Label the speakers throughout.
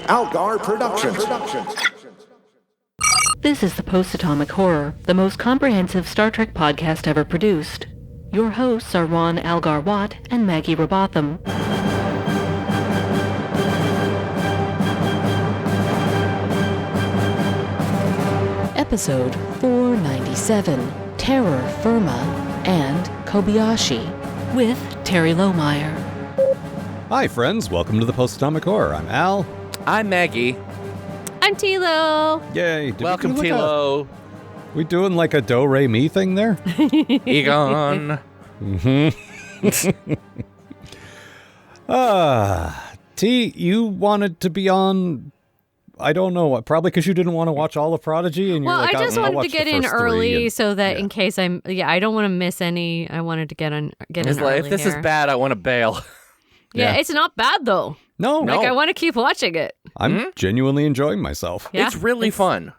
Speaker 1: Algar Productions.
Speaker 2: This is the Post-Atomic Horror, the most comprehensive Star Trek podcast ever produced. Your hosts are Ron Algar Watt and Maggie Robotham. Episode 497, Terror Firma and Kobayashi, with Terry Lohmeyer.
Speaker 3: Hi friends, welcome to the Post-Atomic Horror. I'm Al.
Speaker 4: I'm Maggie.
Speaker 5: I'm Tilo.
Speaker 3: Yay.
Speaker 4: Welcome, Tilo.
Speaker 3: We doing like a do-re-mi thing there?
Speaker 4: Egon.
Speaker 3: T, you wanted to be on, I don't know, probably because you didn't want to watch all of Prodigy. And
Speaker 5: Well,
Speaker 3: you're like,
Speaker 5: I just
Speaker 3: I'll
Speaker 5: wanted
Speaker 3: watch
Speaker 5: to get
Speaker 3: the
Speaker 5: in
Speaker 3: first
Speaker 5: early
Speaker 3: three and-
Speaker 5: so that
Speaker 3: yeah.
Speaker 5: in case I don't want to miss any. I wanted to get in
Speaker 4: It's
Speaker 5: early
Speaker 4: like, if this
Speaker 5: here.
Speaker 4: is bad, I want to bail.
Speaker 5: Yeah,
Speaker 3: Yeah.
Speaker 5: it's not bad though.
Speaker 3: No,
Speaker 5: Like I want to keep watching it.
Speaker 3: I'm genuinely enjoying myself.
Speaker 5: Yeah,
Speaker 4: It's really fun.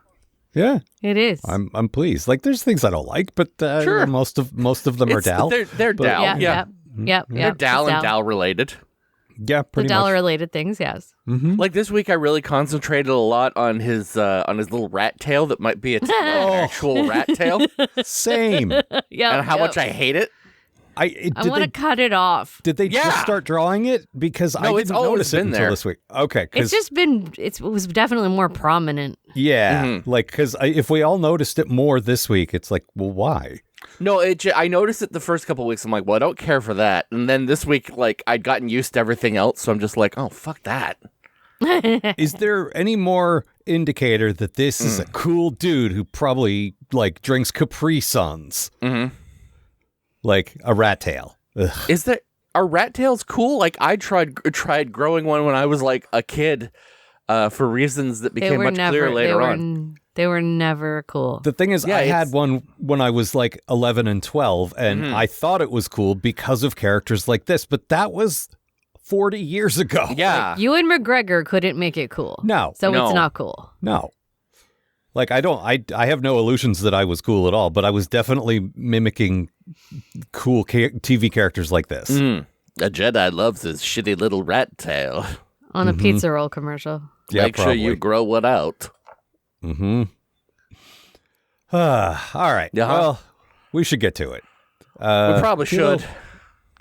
Speaker 3: Yeah,
Speaker 5: It is.
Speaker 3: I'm pleased. Like, there's things I don't like, but
Speaker 4: Sure.
Speaker 3: most of them are Dal.
Speaker 4: They're
Speaker 3: But-
Speaker 4: Dal.
Speaker 5: yeah,
Speaker 4: Yeah.
Speaker 5: Yep.
Speaker 4: They're Dal and Dal related.
Speaker 3: Yeah,
Speaker 5: The
Speaker 3: pretty
Speaker 5: Dal
Speaker 3: much.
Speaker 5: related things, yes.
Speaker 4: Like this week, I really concentrated a lot on his little rat tail that might be an actual rat tail,
Speaker 3: Same.
Speaker 5: Yeah.
Speaker 4: and how much I hate it.
Speaker 5: I want to cut it off.
Speaker 3: Did they
Speaker 4: Yeah.
Speaker 3: just start drawing it? Because I
Speaker 4: No,
Speaker 3: didn't
Speaker 4: it's always
Speaker 3: notice it
Speaker 4: been
Speaker 3: until
Speaker 4: there.
Speaker 3: this week. Okay,
Speaker 5: It's
Speaker 3: because
Speaker 5: just been. It was definitely more prominent.
Speaker 3: yeah, like because if we all noticed it more this week, it's like, well, why?
Speaker 4: No, I noticed it the first couple weeks. I'm like, well, I don't care for that. And then this week, like, I'd gotten used to everything else, so I'm just like, oh, fuck that.
Speaker 3: Is there any more indicator that this is a cool dude who probably like drinks Capri Suns, like a rat tail? Ugh.
Speaker 4: Is there are rat tails cool? Like I tried growing one when I was like a kid, for reasons that
Speaker 5: They
Speaker 4: became
Speaker 5: were
Speaker 4: much
Speaker 5: never.
Speaker 4: clearer later
Speaker 5: they were.
Speaker 4: on.
Speaker 5: They were never cool.
Speaker 3: The thing is,
Speaker 4: Yeah,
Speaker 3: I had
Speaker 4: it's-
Speaker 3: one when I was like 11 and 12, and I thought it was cool because of characters like this, but that was 40 years ago.
Speaker 4: Yeah,
Speaker 5: Ewan McGregor couldn't make it cool.
Speaker 3: No.
Speaker 5: So
Speaker 4: No.
Speaker 5: it's not cool.
Speaker 3: No. Like, I have no illusions that I was cool at all, but I was definitely mimicking cool TV characters like this.
Speaker 4: a Jedi loves his shitty little rat tail.
Speaker 5: On a pizza roll commercial.
Speaker 3: Yeah,
Speaker 4: Make sure you grow it out.
Speaker 3: Mm-hmm. All right.
Speaker 4: Yeah.
Speaker 3: Well, we should get to it.
Speaker 4: We probably should.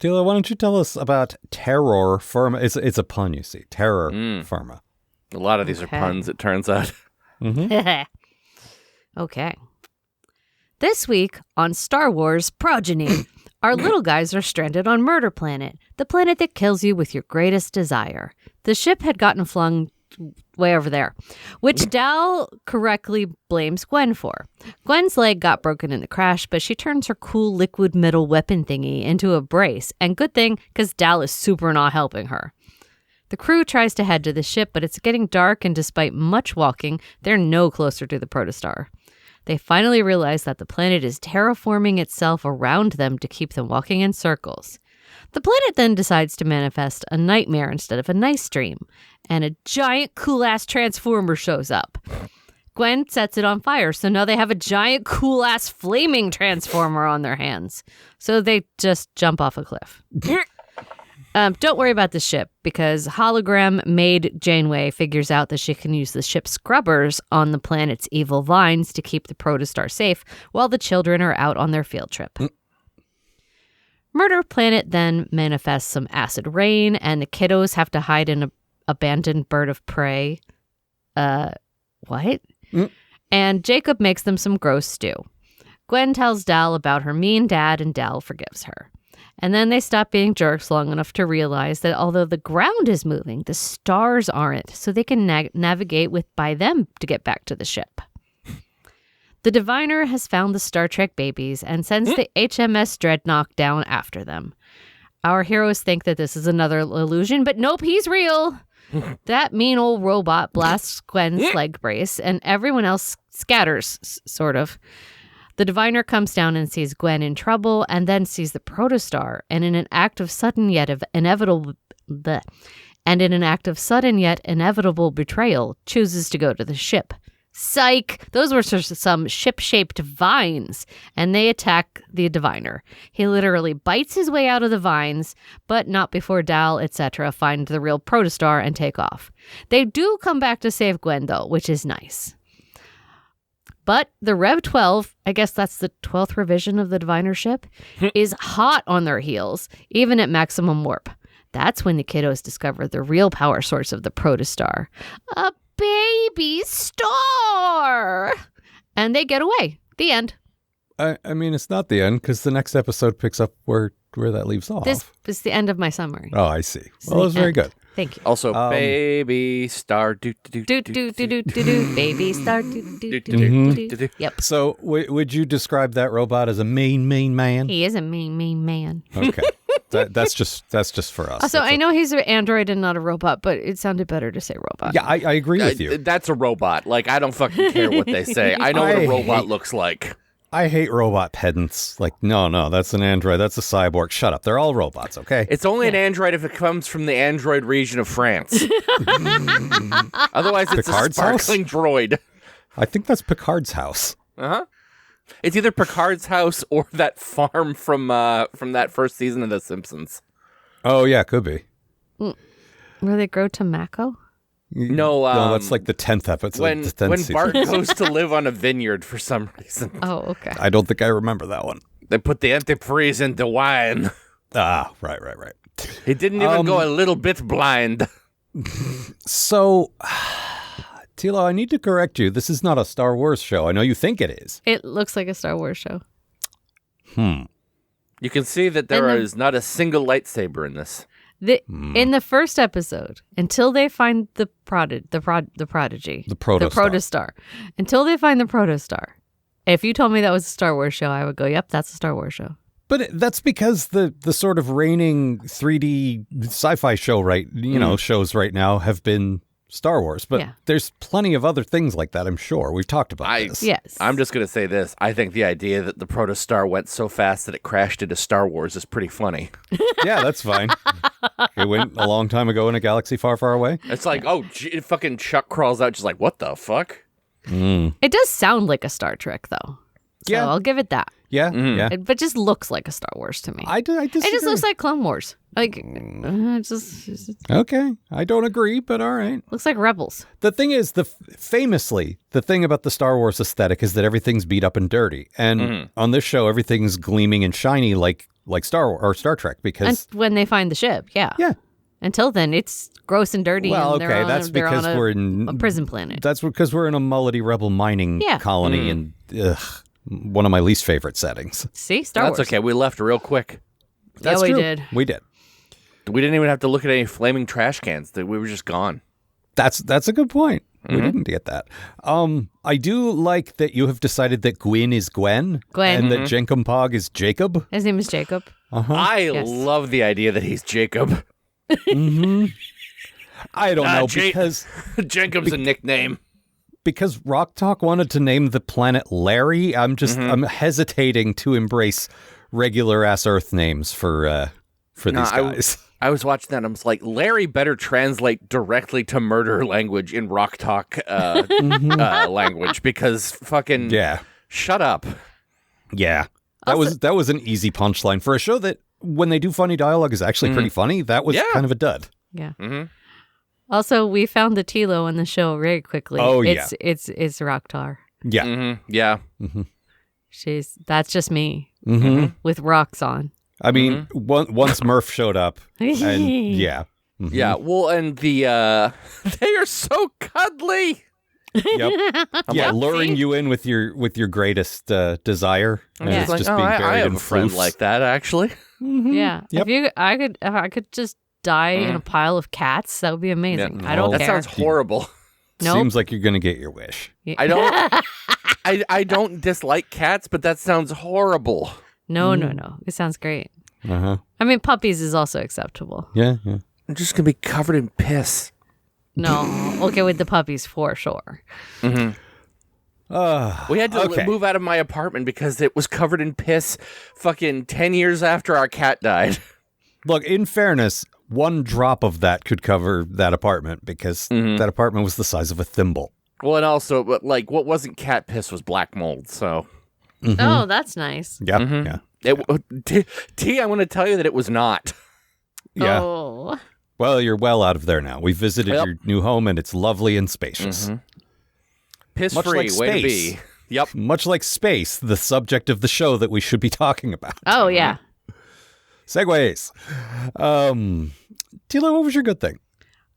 Speaker 3: Tilo, why don't you tell us about Terror Firma? It's a pun, you see. Terror Firma.
Speaker 4: A lot of these are puns, it turns out.
Speaker 5: Okay. This week on Star Wars Progeny, our little guys are stranded on Murder Planet, the planet that kills you with your greatest desire. The ship had gotten flung way over there, which Dal correctly blames Gwen for. Gwen's leg got broken in the crash, but she turns her cool liquid metal weapon thingy into a brace, and good thing, because Dal is super not helping her. The crew tries to head to the ship, but it's getting dark, and despite much walking, they're no closer to the protostar. They finally realize that the planet is terraforming itself around them to keep them walking in circles. The planet then decides to manifest a nightmare instead of a nice dream, and a giant cool-ass transformer shows up. Gwen sets it on fire, so now they have a giant cool-ass flaming transformer on their hands. So they just jump off a cliff. Don't worry about the ship, because hologram-made Janeway figures out that she can use the ship's scrubbers on the planet's evil vines to keep the protostar safe while the children are out on their field trip. Murder Planet then manifests some acid rain, and the kiddos have to hide in an abandoned bird of prey. What? And Jacob makes them some gross stew. Gwen tells Dal about her mean dad, and Dal forgives her. And then they stop being jerks long enough to realize that although the ground is moving, the stars aren't, so they can navigate by them to get back to the ship. The diviner has found the Star Trek babies and sends the HMS Dreadnought down after them. Our heroes think that this is another illusion, but nope, he's real. That mean old robot blasts Gwen's leg brace, and everyone else scatters, sort of. The diviner comes down and sees Gwen in trouble, and then sees the protostar, and in an act of sudden yet inevitable betrayal, chooses to go to the ship, Psych! Those were some ship-shaped vines, and they attack the diviner. He literally bites his way out of the vines, but not before Dal, etc., find the real protostar and take off. They do come back to save Gwen, though, which is nice. But the Rev 12, I guess that's the 12th revision of the diviner ship, is hot on their heels, even at maximum warp. That's when the kiddos discover the real power source of the protostar. A baby star! And they get away. The end.
Speaker 3: I mean, it's not the end, because the next episode picks up where that leaves off.
Speaker 5: This is the end of my summary.
Speaker 3: Oh, I see. Well, it was very good.
Speaker 5: Thank you.
Speaker 4: Also, baby star do do do
Speaker 5: Do do do do do do baby star do do do do do. Yep.
Speaker 3: So, would you describe that robot as a mean man?
Speaker 5: He is a mean man.
Speaker 3: Okay, that's just for us.
Speaker 5: Also, I know he's an android and not a robot, but it sounded better to say robot.
Speaker 3: Yeah, I agree with you.
Speaker 4: That's a robot. Like, I don't fucking care what they say. I know what a robot looks like.
Speaker 3: I hate robot pedants. Like, no, that's an android. That's a cyborg. Shut up. They're all robots, okay?
Speaker 4: It's only an android if it comes from the android region of France. Otherwise, it's
Speaker 3: Picard's
Speaker 4: a sparkling droid.
Speaker 3: I think that's Picard's house.
Speaker 4: Uh-huh. It's either Picard's house or that farm from that first season of The Simpsons.
Speaker 3: Oh, yeah, could be.
Speaker 5: Where they grow tobacco?
Speaker 4: No,
Speaker 3: that's like the 10th episode.
Speaker 4: When
Speaker 3: the 10th season.
Speaker 4: Bart goes to live on a vineyard for some reason.
Speaker 5: Oh, okay.
Speaker 3: I don't think I remember that one.
Speaker 4: They put the antifreeze into wine.
Speaker 3: Ah, right.
Speaker 4: He didn't even go a little bit blind.
Speaker 3: So, Tilo, I need to correct you. This is not a Star Wars show. I know you think it is.
Speaker 5: It looks like a Star Wars show.
Speaker 4: You can see that there is not a single lightsaber in this.
Speaker 5: In the first episode, until they find the prodigy, the protostar, until they find the protostar. If you told me that was a Star Wars show, I would go, "Yep, that's a Star Wars show."
Speaker 3: But that's because the sort of reigning 3D sci-fi show shows right now have been Star Wars. But there's plenty of other things like that, I'm sure. We've talked about this.
Speaker 5: Yes.
Speaker 4: I'm just going to say this. I think the idea that the protostar went so fast that it crashed into Star Wars is pretty funny.
Speaker 3: Yeah, that's fine. It went a long time ago in a galaxy far, far away.
Speaker 4: It's like, fucking Chuck crawls out just like, what the fuck?
Speaker 5: It does sound like a Star Trek, though. So
Speaker 3: Yeah.
Speaker 5: I'll give it that.
Speaker 3: Yeah, yeah.
Speaker 5: But just looks like a Star Wars to me.
Speaker 3: I disagree.
Speaker 5: It just looks like Clone Wars. Like, it just
Speaker 3: Okay, I don't agree, but all right.
Speaker 5: looks like Rebels.
Speaker 3: The thing is, famously, the thing about the Star Wars aesthetic is that everything's beat up and dirty. And on this show, everything's gleaming and shiny like Star Wars or Star Trek because...
Speaker 5: And when they find the ship, yeah.
Speaker 3: Yeah.
Speaker 5: Until then, it's gross and dirty.
Speaker 3: Well,
Speaker 5: and
Speaker 3: okay, that's because we're in...
Speaker 5: a prison planet.
Speaker 3: That's because we're in a mullety rebel mining colony and one of my least favorite settings.
Speaker 5: See? Star Wars.
Speaker 4: That's okay. We left real quick.
Speaker 3: That's
Speaker 5: we
Speaker 3: true.
Speaker 5: did.
Speaker 3: We did.
Speaker 4: We didn't even have to look at any flaming trash cans. We were just gone.
Speaker 3: That's a good point. We didn't get that. I do like that you have decided that Gwyn is Gwen. And that Jenkumpog is Jacob.
Speaker 5: His name is Jacob.
Speaker 4: I love the idea that he's Jacob.
Speaker 3: I don't know because
Speaker 4: Jacob's a nickname.
Speaker 3: Because Rock Talk wanted to name the planet Larry. I'm hesitating to embrace regular ass Earth names for these guys.
Speaker 4: I was watching that and I was like, Larry better translate directly to murder language in Rock Talk language because fucking shut up.
Speaker 3: Yeah. That was an easy punchline for a show that when they do funny dialogue is actually pretty funny. That was kind of a dud.
Speaker 5: Yeah. Also, we found the Tilo in the show very quickly.
Speaker 3: Oh,
Speaker 5: it's Rocktar.
Speaker 3: Yeah.
Speaker 4: Yeah.
Speaker 5: That's just me with rocks on.
Speaker 3: I mean, once Murph showed up, and yeah.
Speaker 4: Well, and they are so cuddly.
Speaker 3: Yep. Yeah, luring you in with your greatest desire, and it's just being buried
Speaker 4: I have
Speaker 3: in
Speaker 4: a friend
Speaker 3: floofs.
Speaker 4: like that, actually.
Speaker 5: Yeah.
Speaker 3: Yep.
Speaker 5: If I could just die in a pile of cats, that would be amazing. I don't
Speaker 4: that
Speaker 5: care.
Speaker 4: sounds horrible.
Speaker 5: Nope.
Speaker 3: Seems like you're gonna get your wish.
Speaker 4: I don't. I don't dislike cats, but that sounds horrible.
Speaker 5: No. It sounds great. I mean, puppies is also acceptable.
Speaker 3: Yeah.
Speaker 4: I'm just gonna be covered in piss.
Speaker 5: No, okay with the puppies for sure.
Speaker 4: We had to move out of my apartment because it was covered in piss fucking 10 years after our cat died.
Speaker 3: Look, in fairness, one drop of that could cover that apartment because that apartment was the size of a thimble.
Speaker 4: Well, and also, like, what wasn't cat piss was black mold, so.
Speaker 5: Mm-hmm. Oh, that's nice.
Speaker 3: Yeah, yeah.
Speaker 4: T, I want to tell you that it was not.
Speaker 3: Yeah.
Speaker 5: Oh.
Speaker 3: Well, you're well out of there now. We visited your new home, and it's lovely and spacious.
Speaker 4: Piss-free, way to be. Yep.
Speaker 3: Much like space, the subject of the show that we should be talking about.
Speaker 5: Oh, yeah.
Speaker 3: Segways. Tila, what was your good thing?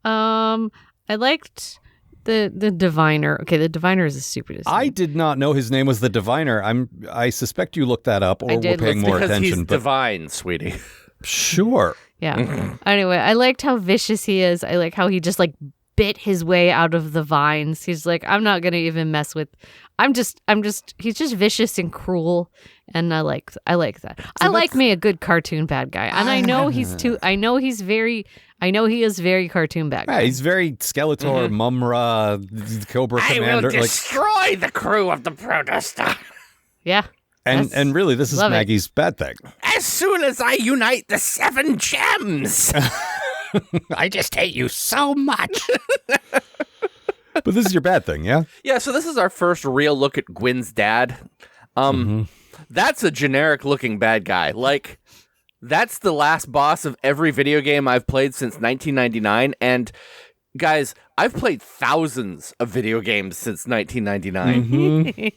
Speaker 5: I liked the diviner. Okay, the diviner is a super design.
Speaker 3: I did not know his name was the diviner. I suspect you looked that up, or we're paying more attention.
Speaker 4: He's divine, sweetie.
Speaker 3: Sure.
Speaker 5: Yeah. Anyway, I liked how vicious he is. I like how he just like bit his way out of the vines. He's like, I'm not gonna even mess with. He's just vicious and cruel, and I like that. So I like me a good cartoon bad guy, and I know he is very cartoon bad guy.
Speaker 3: Yeah, he's very Skeletor, Mumra, Cobra Commander.
Speaker 4: I will destroy the crew of the Protostar.
Speaker 5: Yeah.
Speaker 3: And really, this is Maggie's bad thing.
Speaker 4: As soon as I unite the 7 gems.
Speaker 3: I just hate you so much. But this is your bad thing, yeah?
Speaker 4: Yeah, so this is our first real look at Gwyn's dad. That's a generic-looking bad guy. Like, that's the last boss of every video game I've played since 1999, and guys, I've played thousands of video games since 1999.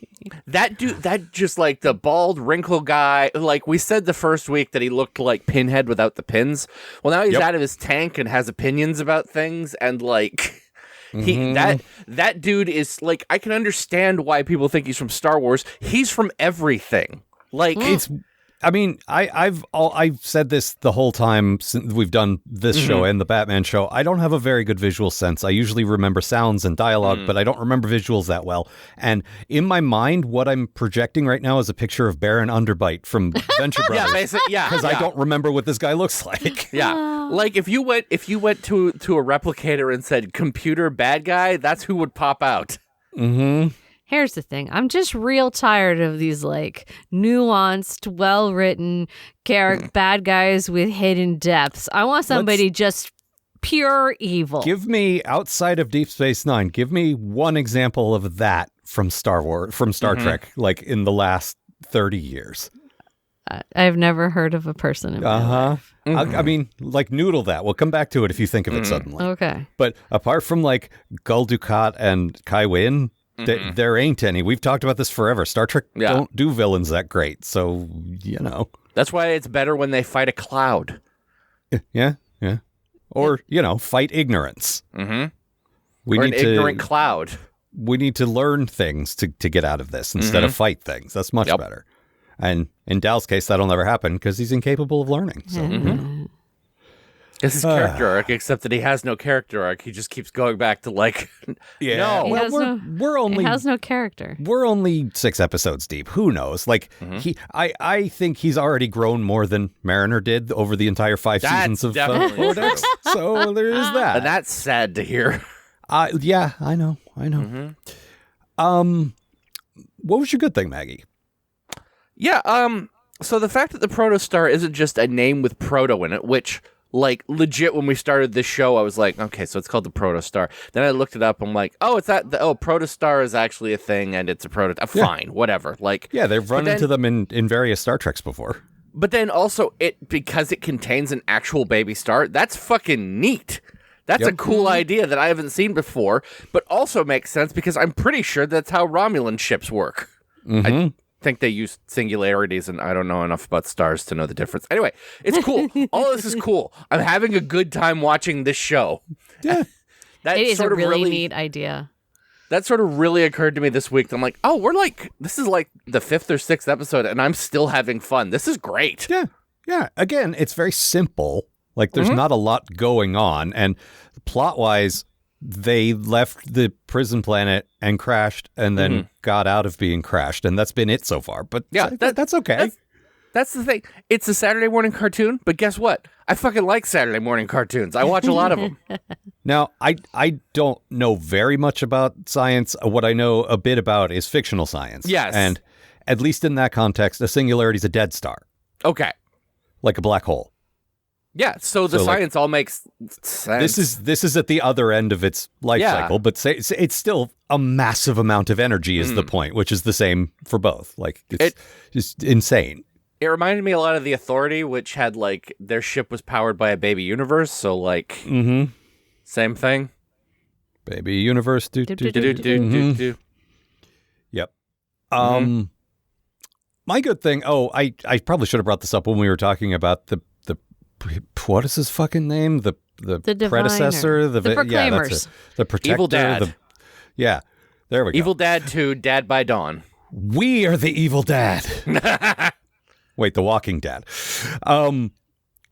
Speaker 4: That dude, that just like the bald, wrinkled guy, like we said the first week that he looked like Pinhead without the pins. Well, now he's out of his tank and has opinions about things, and like that dude is like, I can understand why people think he's from Star Wars. He's from everything. Like
Speaker 3: it's. I mean, I've said this the whole time since we've done this show and the Batman show. I don't have a very good visual sense. I usually remember sounds and dialogue, but I don't remember visuals that well. And in my mind, what I'm projecting right now is a picture of Baron Underbite from Venture Brothers. Because I don't remember what this guy looks like.
Speaker 4: Yeah, like if you went to a replicator and said "computer bad guy," that's who would pop out.
Speaker 5: Here's the thing. I'm just real tired of these like nuanced, well-written bad guys with hidden depths. I want somebody just pure evil.
Speaker 3: Give me, outside of Deep Space Nine, give me one example of that from Star Trek, like in the last 30 years.
Speaker 5: I've never heard of a person in my life.
Speaker 3: I mean, like, noodle that. We'll come back to it if you think of it suddenly.
Speaker 5: Okay.
Speaker 3: But apart from like Gul Dukat and Kai Wynn, there ain't any. We've talked about this forever. Star Trek don't do villains that great, so, you know.
Speaker 4: That's why it's better when they fight a cloud.
Speaker 3: Yeah. Or, you know, fight ignorance.
Speaker 4: Or an ignorant cloud.
Speaker 3: We need to learn things to get out of this instead of fight things. That's much better. And in Dal's case, that'll never happen because he's incapable of learning. So.
Speaker 4: It's his character arc, except that he has no character arc. He just keeps going back to like, no.
Speaker 3: Well, we're only
Speaker 5: he has no character.
Speaker 3: We're only 6 episodes deep. Who knows? Like I think he's already grown more than Mariner did over the entire 5 seasons of Codex. So there is that,
Speaker 4: and that's sad to hear.
Speaker 3: Yeah, I know. What was your good thing, Maggie?
Speaker 4: Yeah. So the fact that the Protostar isn't just a name with proto in it, which, like, legit, when we started this show, I was like, okay, so it's called the Protostar. Then I looked it up. I'm like, oh, it's that. Protostar is actually a thing, and it's a prototype. Fine, whatever. Like,
Speaker 3: yeah, they've run into them in various Star Treks before.
Speaker 4: But then also, because it contains an actual baby star, that's fucking neat. That's a cool idea that I haven't seen before, but also makes sense because I'm pretty sure that's how Romulan ships work. I think they use singularities, and I don't know enough about stars to know the difference. Anyway, it's cool. All this is cool. I'm having a good time watching this show.
Speaker 3: Yeah.
Speaker 5: It is a really neat idea.
Speaker 4: That sort of really occurred to me this week. I'm like, oh, this is like the 5th or 6th episode, and I'm still having fun. This is great.
Speaker 3: Yeah. Again, it's very simple. Like, there's not a lot going on, and plot-wise, they left the prison planet and crashed and then got out of being crashed. And that's been it so far. But yeah, that's okay.
Speaker 4: That's the thing. It's a Saturday morning cartoon, but guess what? I fucking like Saturday morning cartoons. I watch a lot of them.
Speaker 3: Now, I don't know very much about science. What I know a bit about is fictional science.
Speaker 4: Yes.
Speaker 3: And at least in that context, a singularity is a dead star.
Speaker 4: Okay.
Speaker 3: Like a black hole.
Speaker 4: Yeah, so the science all makes sense.
Speaker 3: This is at the other end of its life cycle, but it's still a massive amount of energy is the point, which is the same for both. Like, it's just insane.
Speaker 4: It reminded me a lot of The Authority, which had, like, their ship was powered by a baby universe, so, like, same thing.
Speaker 3: Baby universe, do. Yep. My good thing, I probably should have brought this up when we were talking about the what is his fucking name? The predecessor,
Speaker 5: the Proclaimers,
Speaker 3: the protector,
Speaker 4: Evil Dad.
Speaker 3: There we go.
Speaker 4: Evil Dad 2, Dad by Dawn.
Speaker 3: We are the evil dad. Wait, the Walking Dad. I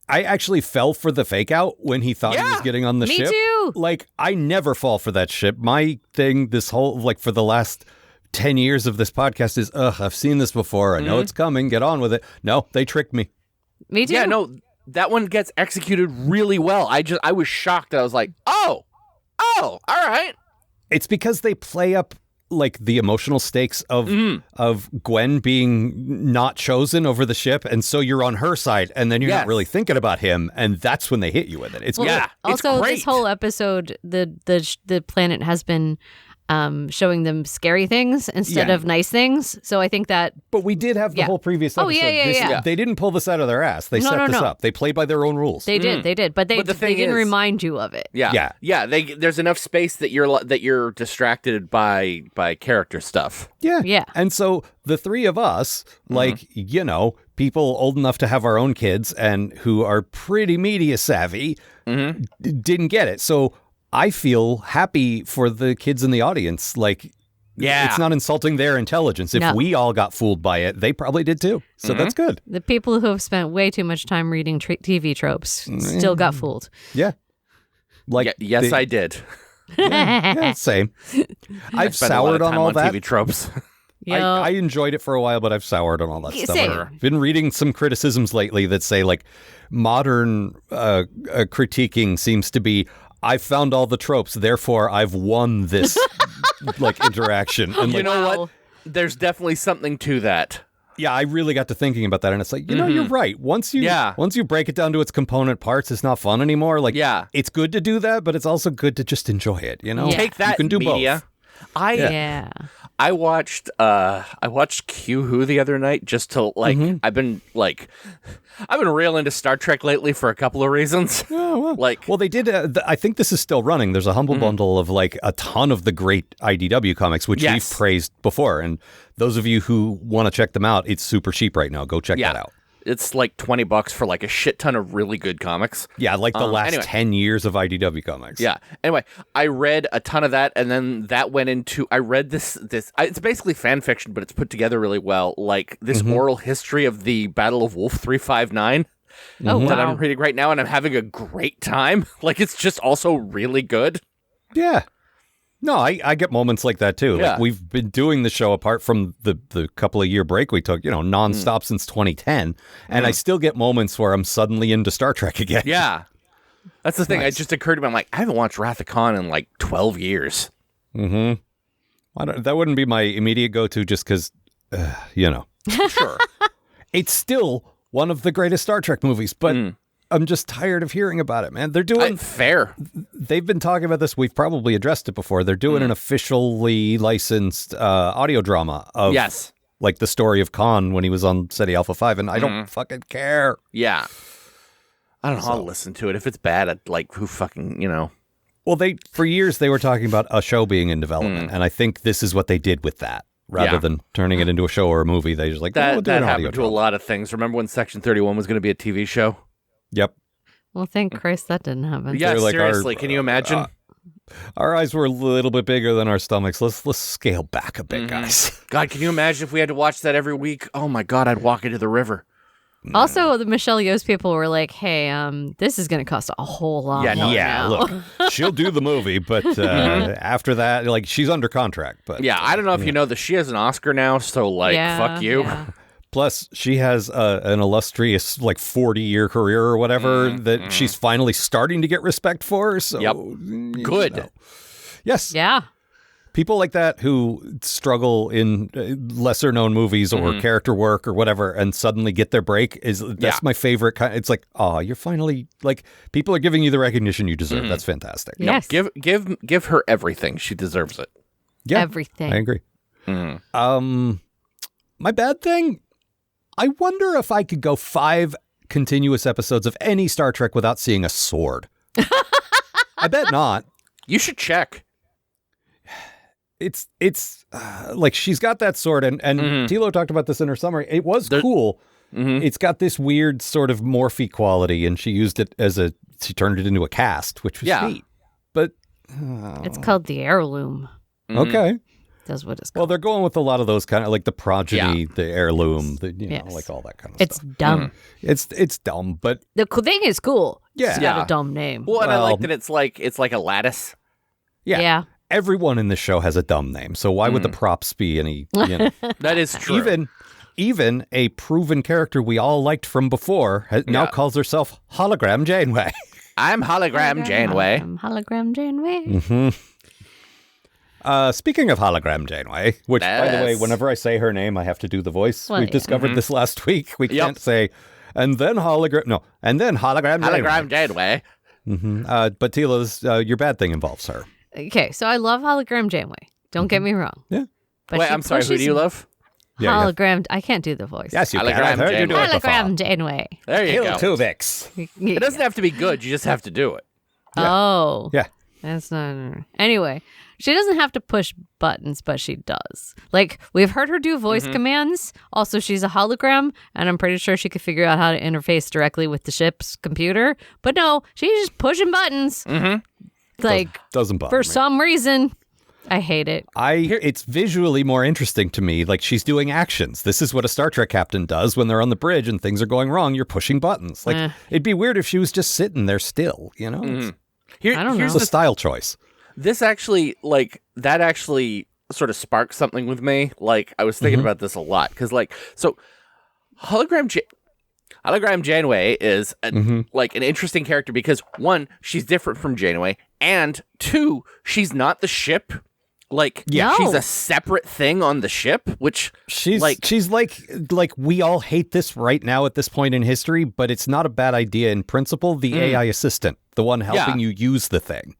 Speaker 3: actually fell for the fake out when he thought he was getting on the ship.
Speaker 5: Me too.
Speaker 3: Like, I never fall for that ship. My thing, this whole, like, for the last 10 years of this podcast is, I've seen this before. I know it's coming. Get on with it. No, they tricked me.
Speaker 5: Me too.
Speaker 4: Yeah, no, that one gets executed really well. I was shocked. I was like, oh, all right.
Speaker 3: It's because they play up, like, the emotional stakes of Gwen being not chosen over the ship, and so you're on her side, and then you're not really thinking about him, and that's when they hit you with it. It's
Speaker 5: Also,
Speaker 4: great.
Speaker 5: this whole episode, the planet has been showing them scary things instead of nice things. So I think that...
Speaker 3: But we did have the whole previous episode. They didn't pull this out of their ass. They set this up. They played by their own rules.
Speaker 5: They did. But they didn't remind you of it.
Speaker 4: Yeah. There's enough space that you're distracted by character stuff.
Speaker 3: Yeah. And so the three of us, like, people old enough to have our own kids and who are pretty media savvy, didn't get it. So I feel happy for the kids in the audience. Like, it's not insulting their intelligence. If we all got fooled by it, they probably did too. So that's good.
Speaker 5: The people who have spent way too much time reading TV tropes still got fooled.
Speaker 3: Yeah. Like,
Speaker 4: yes, I did.
Speaker 3: Same. I've soured on all that.
Speaker 4: TV tropes.
Speaker 3: I enjoyed it for a while, but I've soured on all that stuff.
Speaker 5: Same.
Speaker 3: I've been reading some criticisms lately that say, like, modern critiquing seems to be, I found all the tropes, therefore I've won this like interaction. And,
Speaker 4: you know what? There's definitely something to that.
Speaker 3: Yeah, I really got to thinking about that, and it's like, you're right. Once you break it down to its component parts, it's not fun anymore. Like, it's good to do that, but it's also good to just enjoy it.
Speaker 4: Take that, you can do
Speaker 3: both.
Speaker 4: I watched Q Who the other night just to I've been real into Star Trek lately for a couple of reasons.
Speaker 3: Oh, well, they did. I think this is still running. There's a humble bundle of like a ton of the great IDW comics, which we've praised before. And those of you who want to check them out, it's super cheap right now. Go check that out.
Speaker 4: It's like $20 for like a shit ton of really good comics.
Speaker 3: Yeah, like the last 10 years of IDW comics.
Speaker 4: Yeah. Anyway, I read a ton of that, and then that went into, I read this it's basically fan fiction, but it's put together really well. Like this oral history of the Battle of Wolf 359 that I'm reading right now, and I'm having a great time. Like, it's just also really good.
Speaker 3: Yeah. No, I get moments like that too. Like, we've been doing the show apart from the couple of year break we took, nonstop since 2010, and I still get moments where I'm suddenly into Star Trek again.
Speaker 4: Yeah, that's the thing. Nice. It just occurred to me. I'm like, I haven't watched Wrath of Khan in like 12 years.
Speaker 3: That wouldn't be my immediate go-to, just because,
Speaker 4: Sure,
Speaker 3: it's still one of the greatest Star Trek movies, but. I'm just tired of hearing about it, man. They're doing...
Speaker 4: fair.
Speaker 3: They've been talking about this. We've probably addressed it before. They're doing an officially licensed audio drama of like the story of Khan when he was on SETI Alpha 5, and I don't fucking care.
Speaker 4: Yeah. I don't know. I'll listen to it. If it's bad, I'd like, who fucking,
Speaker 3: Well, for years, they were talking about a show being in development, and I think this is what they did with that. Rather than turning it into a show or a movie, they just like,
Speaker 4: that
Speaker 3: happened
Speaker 4: to a lot of things. Remember when Section 31 was going to be a TV show?
Speaker 3: Yep.
Speaker 5: Well, thank Christ that didn't happen.
Speaker 4: Yeah, like, seriously, can you imagine?
Speaker 3: Our eyes were a little bit bigger than our stomachs. Let's scale back a bit, guys.
Speaker 4: God, can you imagine if we had to watch that every week? Oh my God, I'd walk into the river.
Speaker 5: Also, the Michelle Yeoh's people were like, "Hey, this is going to cost a whole lot more now."
Speaker 3: Look, she'll do the movie, but after that, like, she's under contract. But
Speaker 4: I don't know if you know that she has an Oscar now, so like, fuck you.
Speaker 5: Yeah.
Speaker 3: Plus, she has an illustrious, like, 40-year career or whatever that she's finally starting to get respect for. So,
Speaker 4: good.
Speaker 3: Yes.
Speaker 5: Yeah.
Speaker 3: People like that who struggle in lesser known movies or character work or whatever and suddenly get their break that's my favorite kind. It's like, oh, you're finally like people are giving you the recognition you deserve. That's fantastic.
Speaker 5: Yes.
Speaker 4: No, give her everything. She deserves it.
Speaker 3: Yeah,
Speaker 5: everything.
Speaker 3: I agree. My bad thing, I wonder if I could go 5 continuous episodes of any Star Trek without seeing a sword. I bet not.
Speaker 4: You should check.
Speaker 3: It's like she's got that sword, and Tilo talked about this in her summary. It was cool. It's got this weird sort of morphy quality, and she used it she turned it into a cast, which was neat. But
Speaker 5: it's called the heirloom.
Speaker 3: Okay.
Speaker 5: That's what it's called.
Speaker 3: Well, they're going with a lot of those kind of like the progeny, the heirloom, like all that kind of
Speaker 5: it's
Speaker 3: stuff.
Speaker 5: It's dumb.
Speaker 3: It's dumb, but
Speaker 5: the thing is cool.
Speaker 3: Yeah.
Speaker 5: It's got a dumb name.
Speaker 4: Well, and I like that it's like a lattice.
Speaker 5: Yeah.
Speaker 3: Everyone in the show has a dumb name, so why would the props be any?
Speaker 4: That is true.
Speaker 3: Even a proven character we all liked from before now calls herself Hologram Janeway.
Speaker 4: I'm Hologram Janeway.
Speaker 5: I'm Hologram Janeway.
Speaker 3: Mm-hmm. Speaking of Hologram Janeway, which, by the way, whenever I say her name, I have to do the voice. We've discovered this last week. We can't say, and then Hologram Janeway.
Speaker 4: Hologram Janeway.
Speaker 3: But Tila's, your bad thing involves her.
Speaker 5: Okay, so I love Hologram Janeway. Don't get me wrong.
Speaker 3: Yeah.
Speaker 5: But
Speaker 4: wait, I'm sorry, who do you love?
Speaker 5: Hologram. I can't do the voice.
Speaker 3: Yes, you can. I've heard you do it before.
Speaker 5: Hologram Janeway.
Speaker 4: There you go.
Speaker 3: Tuvix.
Speaker 4: It doesn't have to be good. You just have to do it.
Speaker 3: Yeah.
Speaker 5: Oh.
Speaker 3: Yeah.
Speaker 5: That's not... Anyway, she doesn't have to push buttons, but she does. Like, we've heard her do voice commands. Also, she's a hologram, and I'm pretty sure she could figure out how to interface directly with the ship's computer. But no, she's just pushing buttons. Like,
Speaker 3: doesn't bother
Speaker 5: for
Speaker 3: me.
Speaker 5: some reason, I hate it.
Speaker 3: It's visually more interesting to me. Like, she's doing actions. This is what a Star Trek captain does when they're on the bridge and things are going wrong. You're pushing buttons. Like, it'd be weird if she was just sitting there still, you know?
Speaker 5: I don't know.
Speaker 3: It's a style choice.
Speaker 4: This actually, that actually sort of sparked something with me. Like, I was thinking about this a lot. Because, so Hologram Janeway is an interesting character because, 1, she's different from Janeway, and 2, she's not the ship. She's a separate thing on the ship, which
Speaker 3: she's like we all hate this right now at this point in history, but it's not a bad idea in principle. The AI assistant, the one helping you use the thing.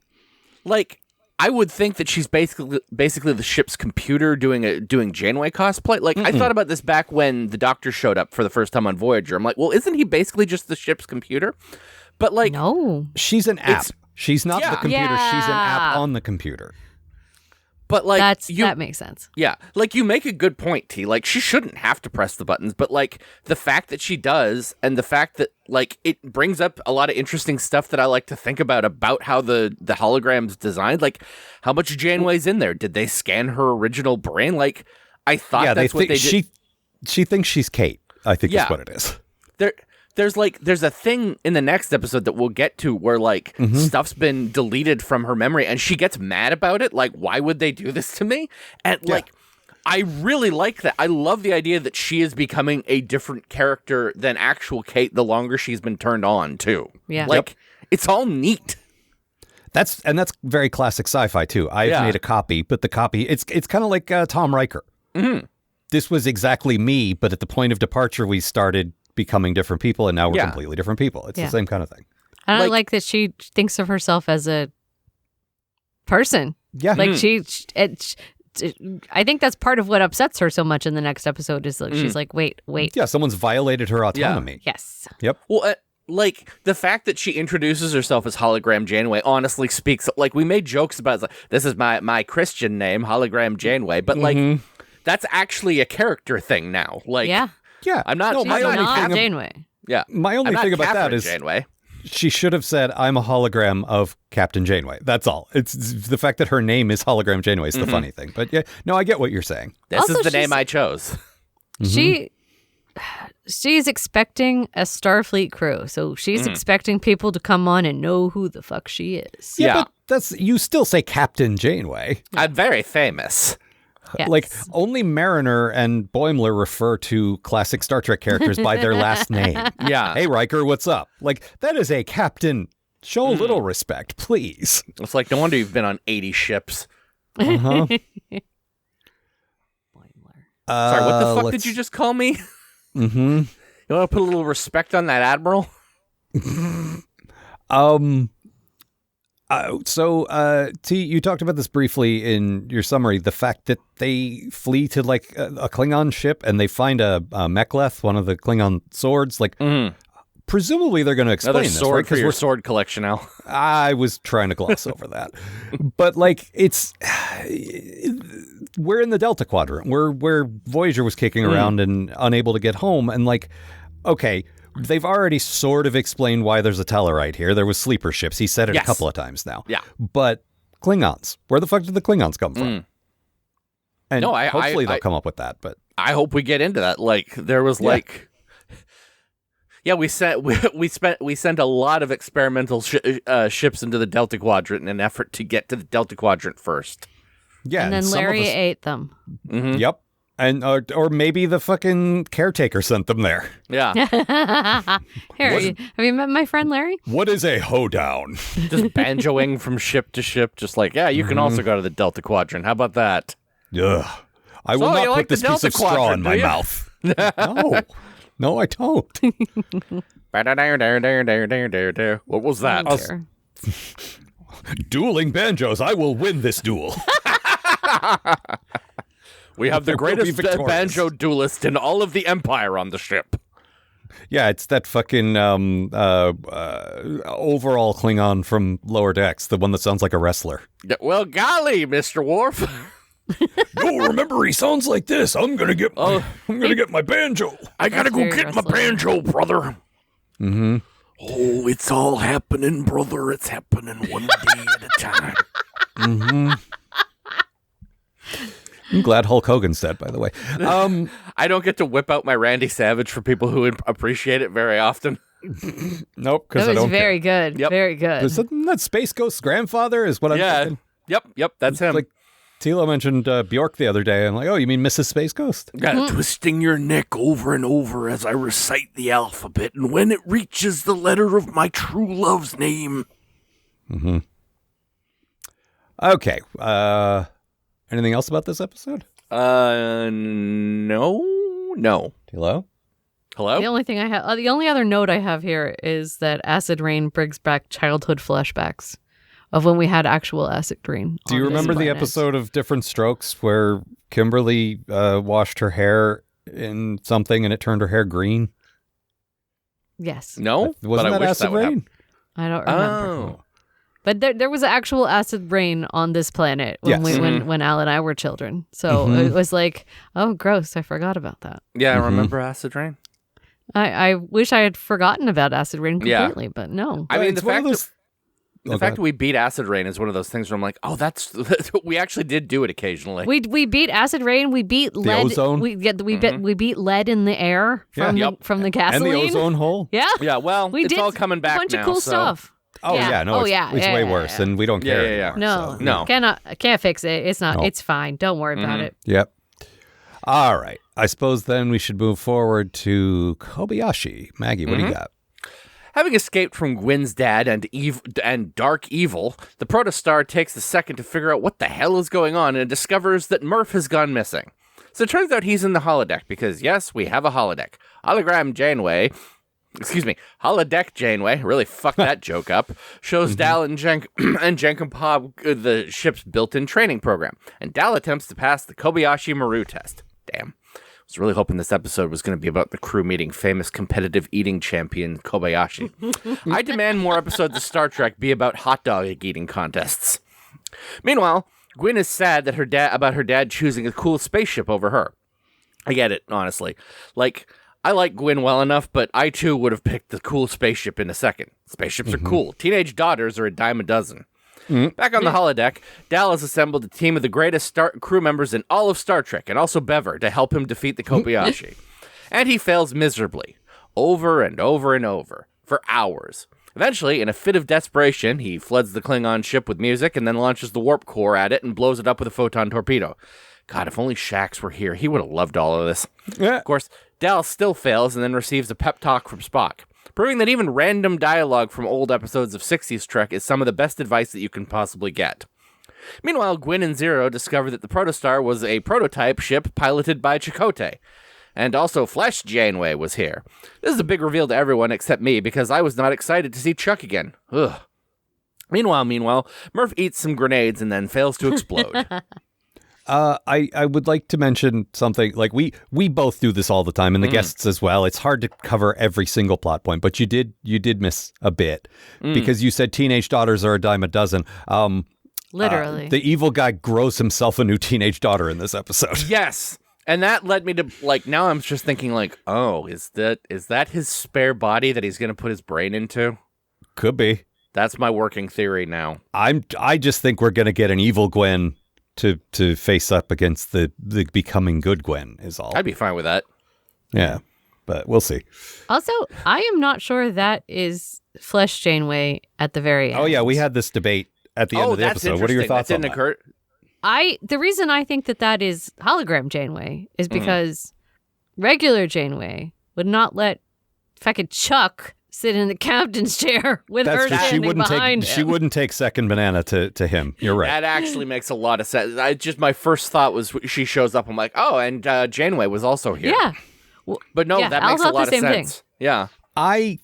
Speaker 4: I would think that she's basically the ship's computer doing Janeway cosplay. I thought about this back when the Doctor showed up for the first time on Voyager. I'm like, well, isn't he basically just the ship's computer? But
Speaker 5: no,
Speaker 3: she's an app. She's not the computer.
Speaker 5: Yeah.
Speaker 3: She's an app on the computer.
Speaker 4: But
Speaker 5: that makes sense.
Speaker 4: Yeah, you make a good point, T. She shouldn't have to press the buttons, but the fact that she does, and the fact that it brings up a lot of interesting stuff that I like to think about how the hologram's designed. How much Janeway's in there? Did they scan her original brain? I thought that's what they did.
Speaker 3: She thinks she's Kate. I think is what it is.
Speaker 4: There's a thing in the next episode that we'll get to where stuff's been deleted from her memory and she gets mad about it. Why would they do this to me? And I really like that. I love the idea that she is becoming a different character than actual Kate the longer she's been turned on too.
Speaker 5: Yeah.
Speaker 4: It's all neat.
Speaker 3: That's very classic sci-fi too. I've made a copy, but the copy it's kind of like Tom Riker. This was exactly me, but at the point of departure we started becoming different people, and now we're completely different people. It's the same kind of thing.
Speaker 5: I like that she thinks of herself as a person. Yeah. I think that's part of what upsets her so much in the next episode is she's like, wait.
Speaker 3: Yeah, someone's violated her autonomy.
Speaker 5: Yeah. Yes.
Speaker 3: Yep.
Speaker 4: Well, the fact that she introduces herself as Hologram Janeway honestly speaks. We made jokes about this is my Christian name, Hologram Janeway, but that's actually a character thing now.
Speaker 3: Yeah,
Speaker 4: I'm not.
Speaker 3: No,
Speaker 5: She's not Janeway.
Speaker 4: Yeah,
Speaker 3: my only thing about that is
Speaker 4: Janeway.
Speaker 3: She should have said, "I'm a hologram of Captain Janeway." That's all. It's the fact that her name is Hologram Janeway is the funny thing. But yeah, no, I get what you're saying.
Speaker 4: This
Speaker 5: also,
Speaker 4: is the name I chose.
Speaker 5: She's expecting a Starfleet crew, so she's expecting people to come on and know who the fuck she is.
Speaker 3: Yeah, but you still say Captain Janeway.
Speaker 4: I'm very famous.
Speaker 5: Yes.
Speaker 3: Only Mariner and Boimler refer to classic Star Trek characters by their last name.
Speaker 4: Yeah.
Speaker 3: Hey, Riker, what's up? That is a captain. Show a little respect, please.
Speaker 4: It's no wonder you've been on 80 ships.
Speaker 3: Uh-huh.
Speaker 4: Sorry, what the fuck did you just call me?
Speaker 3: Mm-hmm.
Speaker 4: You want to put a little respect on that, Admiral?
Speaker 3: T, you talked about this briefly in your summary, the fact that they flee to like a Klingon ship and they find a mek'leth, one of the Klingon swords. Like, presumably they're going to explain
Speaker 4: Another
Speaker 3: this,
Speaker 4: sword
Speaker 3: right?
Speaker 4: for your sword collection, Al.
Speaker 3: I was trying to gloss over that, but like we're in the Delta Quadrant, where Voyager was kicking around and unable to get home, and like, okay. They've already sort of explained why there's a Tellarite here. There was sleeper ships. He said it a couple of times now.
Speaker 4: Yeah.
Speaker 3: But Klingons, where the fuck did the Klingons come from? And hopefully they'll come up with that. But
Speaker 4: I hope we get into that. Like there was we sent a lot of experimental ships into the Delta Quadrant in an effort to get to the Delta Quadrant first.
Speaker 3: Yeah,
Speaker 5: and then Larry ate them.
Speaker 4: Mm-hmm.
Speaker 3: Yep. And or maybe the fucking caretaker sent them there.
Speaker 4: Yeah.
Speaker 5: Harry, have you met my friend Larry?
Speaker 3: What is a hoedown?
Speaker 4: Just banjoing from ship to ship, just like, yeah, you can also go to the Delta Quadrant. How about that?
Speaker 3: Ugh. I will not put this piece of straw in my mouth. No, I don't.
Speaker 4: What was that?
Speaker 3: Dueling banjos. I will win this duel.
Speaker 4: We have the greatest banjo duelist in all of the Empire on the ship.
Speaker 3: Yeah, it's that fucking overall Klingon from Lower Decks, the one that sounds like a wrestler.
Speaker 4: Well, golly, Mr. Worf.
Speaker 3: No, remember, he sounds like this. I'm gonna get my banjo.
Speaker 4: I gotta go get my banjo, brother.
Speaker 3: Mm-hmm.
Speaker 4: Oh, it's all happening, brother. It's happening one day at a time.
Speaker 3: Mm-hmm. I'm glad Hulk Hogan's dead, by the way.
Speaker 4: I don't get to whip out my Randy Savage for people who appreciate it very often.
Speaker 3: Nope, because I don't.
Speaker 5: That was very good.
Speaker 4: Yep.
Speaker 5: Very good.
Speaker 3: Isn't that Space Ghost's grandfather? Is what I'm thinking.
Speaker 4: Yep, that's him.
Speaker 3: Like Tilo mentioned Bjork the other day. I'm like, oh, you mean Mrs. Space Ghost?
Speaker 4: Twisting your neck over and over as I recite the alphabet, and when it reaches the letter of my true love's name.
Speaker 3: Mm-hmm. Okay. Anything else about this episode?
Speaker 4: No.
Speaker 3: Hello?
Speaker 5: The only thing I have, the only other note I have here is that acid rain brings back childhood flashbacks of when we had actual acid rain.
Speaker 3: Do you remember the episode of Different Strokes where Kimberly washed her hair in something and it turned her hair green?
Speaker 5: Yes.
Speaker 4: No?
Speaker 3: Wasn't that acid rain?
Speaker 5: I don't remember.
Speaker 4: Oh.
Speaker 5: But there was actual acid rain on this planet when when Al and I were children. So it was like, oh, gross. I forgot about that.
Speaker 4: Yeah, I remember acid rain.
Speaker 5: I wish I had forgotten about acid rain completely, but no.
Speaker 4: I mean, the fact that we beat acid rain is one of those things where I'm like, oh, we actually did do it occasionally.
Speaker 5: We beat acid rain. We beat lead.
Speaker 3: Ozone.
Speaker 5: We beat lead in the air from the gasoline
Speaker 3: and the ozone hole.
Speaker 5: Yeah.
Speaker 4: Yeah. Well, it's all coming back now.
Speaker 5: A bunch of cool stuff.
Speaker 3: Oh yeah, no, it's way worse, and we don't care anymore.
Speaker 5: No, can't fix it. It's not. It's fine. Don't worry about it.
Speaker 3: Yep. All right. I suppose then we should move forward to Kobayashi. Maggie, what do you got?
Speaker 4: Having escaped from Gwyn's dad and dark evil, the protostar takes a second to figure out what the hell is going on and discovers that Murph has gone missing. So it turns out he's in the holodeck because, yes, we have a holodeck. Holodeck Janeway, really fucked that joke up, shows Dal and Jenkin Pob the ship's built-in training program, and Dal attempts to pass the Kobayashi Maru test. Damn. I was really hoping this episode was going to be about the crew meeting famous competitive eating champion Kobayashi. I demand more episodes of Star Trek be about hot dog eating contests. Meanwhile, Gwyn is sad that her dad choosing a cool spaceship over her. I get it, honestly. I like Gwyn well enough, but I too would have picked the cool spaceship in a second. Spaceships are cool. Teenage daughters are a dime a dozen. Back on the holodeck, Dal has assembled a team of the greatest crew members in all of Star Trek, and also Bever, to help him defeat the Kobayashi. And he fails miserably, over and over and over, for hours. Eventually, in a fit of desperation, he floods the Klingon ship with music and then launches the warp core at it and blows it up with a photon torpedo. God, if only Shax were here, he would have loved all of this.
Speaker 3: Yeah.
Speaker 4: Of course, Dal still fails and then receives a pep talk from Spock, proving that even random dialogue from old episodes of 60s Trek is some of the best advice that you can possibly get. Meanwhile, Gwyn and Zero discover that the Protostar was a prototype ship piloted by Chakotay. And also Flesh Janeway was here. This is a big reveal to everyone except me because I was not excited to see Chuck again. Ugh. Meanwhile, Murph eats some grenades and then fails to explode.
Speaker 3: I would like to mention something. Like we both do this all the time, and the guests as well. It's hard to cover every single plot point, but you did miss a bit because you said teenage daughters are a dime a dozen.
Speaker 5: Literally,
Speaker 3: the evil guy grows himself a new teenage daughter in this episode.
Speaker 4: Yes. And that led me to, like, now I'm just thinking, like, oh, is that his spare body that he's going to put his brain into?
Speaker 3: Could be.
Speaker 4: That's my working theory now.
Speaker 3: I just think we're going to get an evil Gwen to face up against the becoming good Gwen is all.
Speaker 4: I'd be fine with that.
Speaker 3: Yeah, but we'll see.
Speaker 5: Also, I am not sure that is Flesh Janeway at the very end.
Speaker 3: Oh, yeah, we had this debate at the end of the episode. What are your thoughts on that?
Speaker 5: The reason I think that is hologram Janeway is because regular Janeway would not let fucking Chuck sit in the captain's chair with her standing behind him.
Speaker 3: She wouldn't take second banana to him. You're right.
Speaker 4: That actually makes a lot of sense. My first thought was she shows up. I'm like, oh, and Janeway was also here.
Speaker 5: Yeah. Well,
Speaker 4: but no, that makes a lot of sense. Thing. Yeah.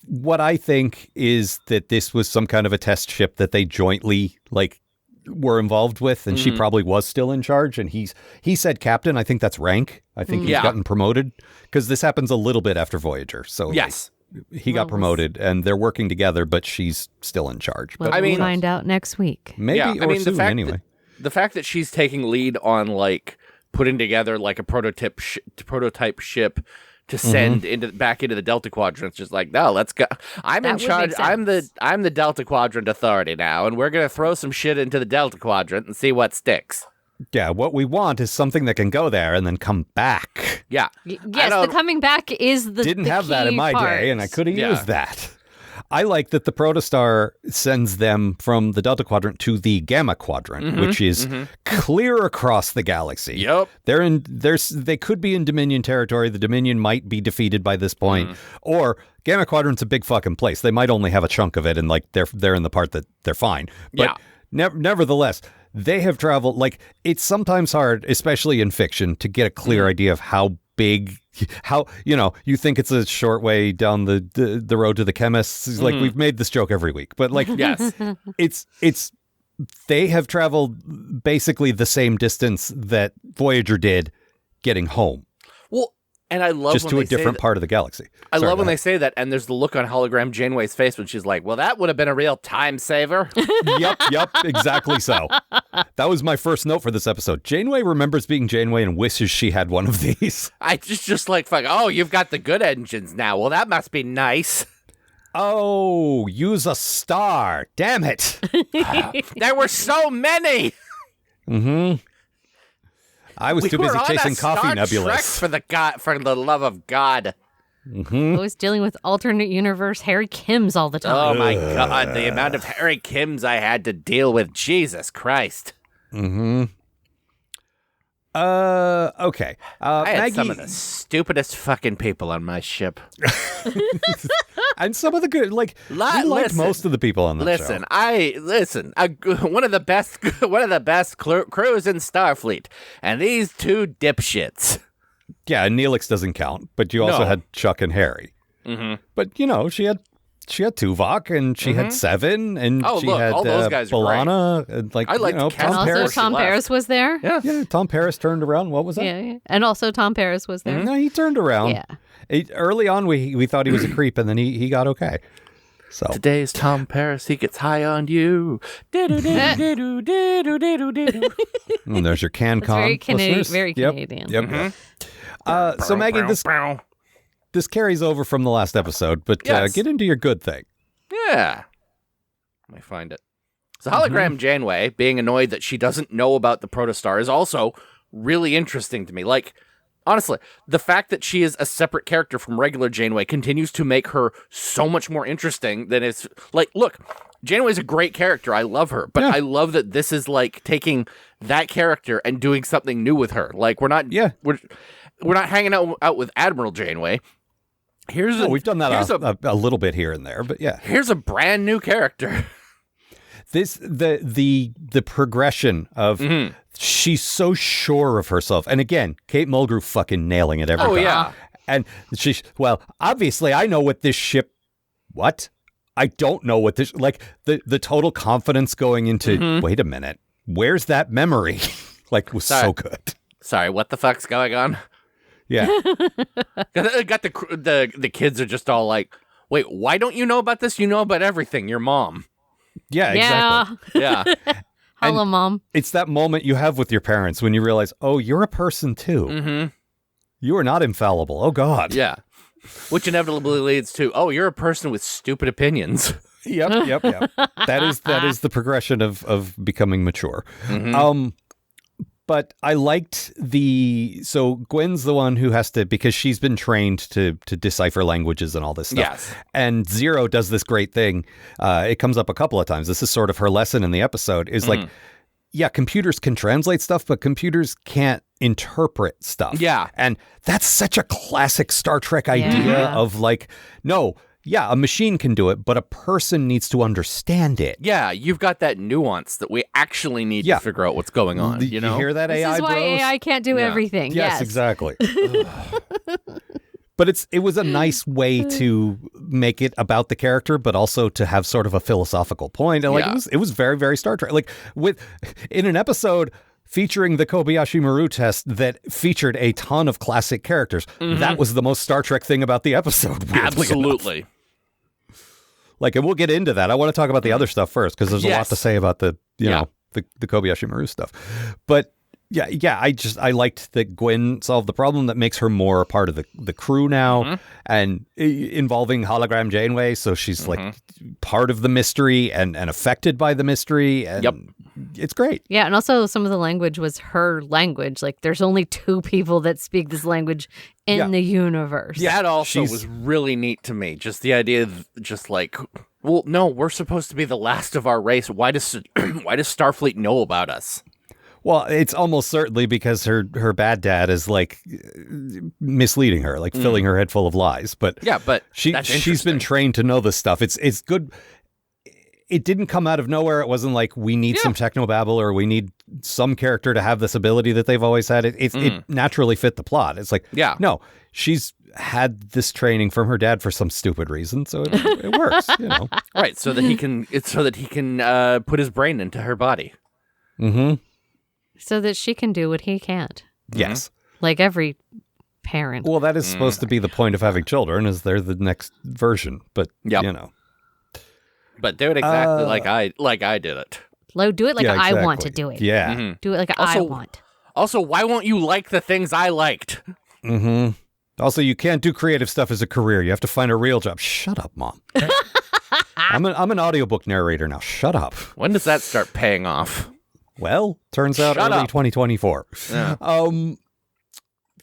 Speaker 3: What I think is that this was some kind of a test ship that they jointly were involved with, and she probably was still in charge, and he said captain. I think that's rank. I think he's gotten promoted because this happens a little bit after Voyager. So
Speaker 4: yes.
Speaker 3: He got promoted, and they're working together, but she's still in charge.
Speaker 5: Well, we'll find out next week.
Speaker 3: Maybe, or soon, anyway.
Speaker 4: The fact that she's taking lead on, putting together, a prototype ship to send back into the Delta Quadrant, it's just no, let's go. I'm in charge. I'm the Delta Quadrant authority now, and we're going to throw some shit into the Delta Quadrant and see what sticks.
Speaker 3: Yeah, what we want is something that can go there and then come back.
Speaker 4: Yeah.
Speaker 5: Yes, the coming back is the
Speaker 3: Didn't
Speaker 5: the
Speaker 3: have
Speaker 5: key
Speaker 3: that in my
Speaker 5: part.
Speaker 3: day, and I could have used that. I like that the Protostar sends them from the Delta Quadrant to the Gamma Quadrant, which is clear across the galaxy.
Speaker 4: Yep.
Speaker 3: They could be in Dominion territory. The Dominion might be defeated by this point. Or Gamma Quadrant's a big fucking place. They might only have a chunk of it, and they're in the part that they're fine. But nevertheless, they have traveled, it's sometimes hard, especially in fiction, to get a clear idea of how big, you think it's a short way down the road to the chemists. We've made this joke every week, but
Speaker 4: yes,
Speaker 3: it's they have traveled basically the same distance that Voyager did getting home.
Speaker 4: Well, and I love
Speaker 3: just to a different part of the galaxy.
Speaker 4: I love when they say that, and there's the look on hologram Janeway's face when she's like, well, that would have been a real time saver.
Speaker 3: Yep, exactly so. That was my first note for this episode. Janeway remembers being Janeway and wishes she had one of these.
Speaker 4: I just fuck, you've got the good engines now. Well, that must be nice.
Speaker 3: Oh, use a star. Damn it.
Speaker 4: There were so many.
Speaker 3: I was too busy chasing coffee nebulas.
Speaker 4: For the love of God.
Speaker 5: I was dealing with alternate universe Harry Kims all the time.
Speaker 4: Oh my God, the amount of Harry Kims I had to deal with. Jesus Christ.
Speaker 3: Okay.
Speaker 4: I had
Speaker 3: Maggie,
Speaker 4: some of the stupidest fucking people on my ship.
Speaker 3: and some of the good, we liked most of the people on the show.
Speaker 4: One of the best crews in Starfleet, and these two dipshits.
Speaker 3: Yeah, and Neelix doesn't count, but you also had Chuck and Harry. But she had Tuvok, and she had Seven, and she had
Speaker 4: all those guys
Speaker 3: Balana, and
Speaker 4: I liked
Speaker 3: Tom Paris.
Speaker 5: Tom Paris was there.
Speaker 3: Yeah, Tom Paris turned around. What was that?
Speaker 5: Yeah. And also Tom Paris was there.
Speaker 3: No, he turned around.
Speaker 5: Yeah.
Speaker 3: Early on, we thought he was a creep, and then he got okay. So
Speaker 4: today's Tom Paris, he gets high on you. And
Speaker 3: there's your CanCon.
Speaker 5: Very Canadian.
Speaker 3: Yep. So Maggie, this carries over from the last episode, but get into your good thing.
Speaker 4: Yeah. Let me find it. So hologram Janeway being annoyed that she doesn't know about the Protostar is also really interesting to me. Honestly, the fact that she is a separate character from regular Janeway continues to make her so much more interesting than it's look, Janeway's a great character. I love her, but I love that this is taking that character and doing something new with her. We're not hanging out with Admiral Janeway.
Speaker 3: We've done that a little bit here and there, but yeah.
Speaker 4: Here's a brand new character.
Speaker 3: the progression of she's so sure of herself. And again, Kate Mulgrew fucking nailing it every time.
Speaker 4: Oh, yeah.
Speaker 3: And obviously I know what this ship, what? I don't know what this, like the total confidence going into, wait a minute, where's that memory? Like, was so good.
Speaker 4: Sorry, what the fuck's going on?
Speaker 3: Yeah.
Speaker 4: Got the kids are just all like, wait, why don't you know about this? You know about everything. Your mom.
Speaker 3: Yeah, exactly.
Speaker 4: Yeah.
Speaker 5: Hello, Mom.
Speaker 3: It's that moment you have with your parents when you realize, oh, you're a person too.
Speaker 4: Mm-hmm.
Speaker 3: You are not infallible. Oh, God.
Speaker 4: Yeah. Which inevitably leads to, oh, you're a person with stupid opinions.
Speaker 3: Yep. That is the progression of becoming mature. But I liked so Gwen's the one who has to, because she's been trained to decipher languages and all this stuff.
Speaker 4: Yes.
Speaker 3: And Zero does this great thing. It comes up a couple of times. This is sort of her lesson in the episode is like, yeah, computers can translate stuff, but computers can't interpret stuff.
Speaker 4: Yeah.
Speaker 3: And that's such a classic Star Trek idea of like, no, yeah, a machine can do it, but a person needs to understand it.
Speaker 4: Yeah, you've got that nuance that we actually need to figure out what's going on. You know?
Speaker 3: You hear that,
Speaker 5: This
Speaker 3: AI
Speaker 5: is why
Speaker 3: bros?
Speaker 5: AI can't do everything.
Speaker 3: Yes, exactly. But it was a nice way to make it about the character, but also to have sort of a philosophical point. And like it was very, very Star Trek. Like in an episode featuring the Kobayashi Maru test that featured a ton of classic characters. That was the most Star Trek thing about the episode.
Speaker 4: Absolutely.
Speaker 3: Like, and we'll get into that. I want to talk about the other stuff first because there's a lot to say about the Kobayashi Maru stuff. But yeah, I liked that Gwen solved the problem. That makes her more a part of the crew now, and involving Hologram Janeway, so she's like part of the mystery and affected by the mystery. And it's great.
Speaker 5: Yeah, and also some of the language was her language. Like, there's only 2 people that speak this language in the universe.
Speaker 4: Yeah, that also was really neat to me. Just the idea of just like, well, no, we're supposed to be the last of our race. Why does Starfleet know about us?
Speaker 3: Well, it's almost certainly because her bad dad is like misleading her, like filling her head full of lies. But she's been trained to know this stuff. It's good. It didn't come out of nowhere. It wasn't like we need some technobabble or we need some character to have this ability that they've always had. It naturally fit the plot. It's like, no, she's had this training from her dad for some stupid reason, so it works, you know.
Speaker 4: Right, so that he can put his brain into her body.
Speaker 5: So that she can do what he can't.
Speaker 3: Yes.
Speaker 5: Like every parent.
Speaker 3: Well, that is supposed to be the point of having children, is they're the next version. But, you know.
Speaker 4: But do it exactly like I did it.
Speaker 5: Do it like I want to do it.
Speaker 3: Yeah.
Speaker 5: Do it like I want.
Speaker 4: Also, why won't you like the things I liked?
Speaker 3: Also, you can't do creative stuff as a career. You have to find a real job. Shut up, Mom. I'm an audiobook narrator now. Shut up.
Speaker 4: When does that start paying off?
Speaker 3: Well, turns out early 2024.
Speaker 4: Yeah.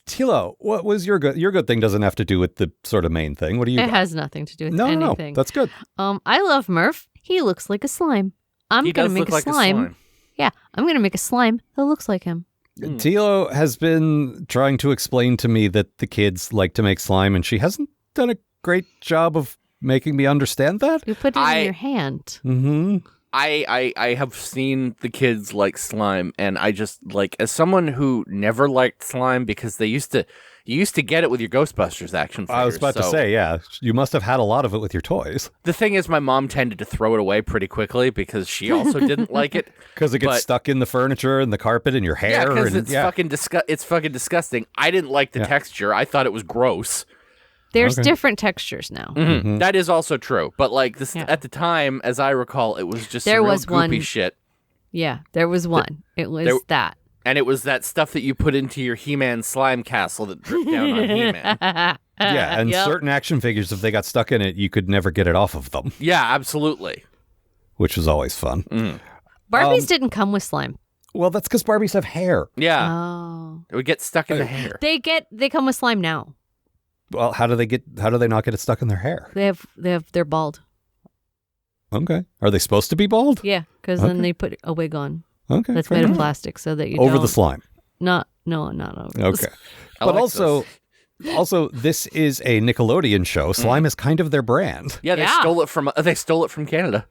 Speaker 3: Tilo, what was your good? Your good thing doesn't have to do with the sort of main thing. What do you got?
Speaker 5: It has nothing to do with anything.
Speaker 3: No, that's good.
Speaker 5: I love Murph. He looks like a slime. I'm going to make a slime. Yeah, I'm going to make a slime that looks like him.
Speaker 3: Tilo has been trying to explain to me that the kids like to make slime, and she hasn't done a great job of making me understand that.
Speaker 5: You put it in your hand.
Speaker 4: I have seen the kids like slime, and I just like, as someone who never liked slime because you used to get it with your Ghostbusters action figures.
Speaker 3: I was about to say, yeah, you must have had a lot of it with your toys.
Speaker 4: The thing is, my mom tended to throw it away pretty quickly because she also didn't like it.
Speaker 3: Because it gets stuck in the furniture and the carpet and your hair.
Speaker 4: Yeah, because it's fucking disgusting. I didn't like the texture. I thought it was gross.
Speaker 5: There's different textures now.
Speaker 4: That is also true. But like this at the time, as I recall, it was just
Speaker 5: there
Speaker 4: some
Speaker 5: was
Speaker 4: real goopy
Speaker 5: one
Speaker 4: shit.
Speaker 5: Yeah, there was one. It was that.
Speaker 4: And it was that stuff that you put into your He-Man slime castle that dripped down on He-Man.
Speaker 3: Yeah, and certain action figures, if they got stuck in it, you could never get it off of them.
Speaker 4: Yeah, absolutely.
Speaker 3: Which was always fun.
Speaker 5: Barbies didn't come with slime.
Speaker 3: Well, that's because Barbies have hair.
Speaker 4: Yeah.
Speaker 5: Oh.
Speaker 4: It would get stuck in the hair.
Speaker 5: They come with slime now.
Speaker 3: Well, how do they not get it stuck in their hair?
Speaker 5: They're bald.
Speaker 3: Okay. Are they supposed to be bald?
Speaker 5: Yeah, because then they put a wig on.
Speaker 3: Okay.
Speaker 5: That's made of plastic so that you
Speaker 3: over
Speaker 5: don't...
Speaker 3: the slime.
Speaker 5: Not over.
Speaker 3: Okay. But also this is a Nickelodeon show. Slime is kind of their brand.
Speaker 4: Yeah, they stole it from Canada.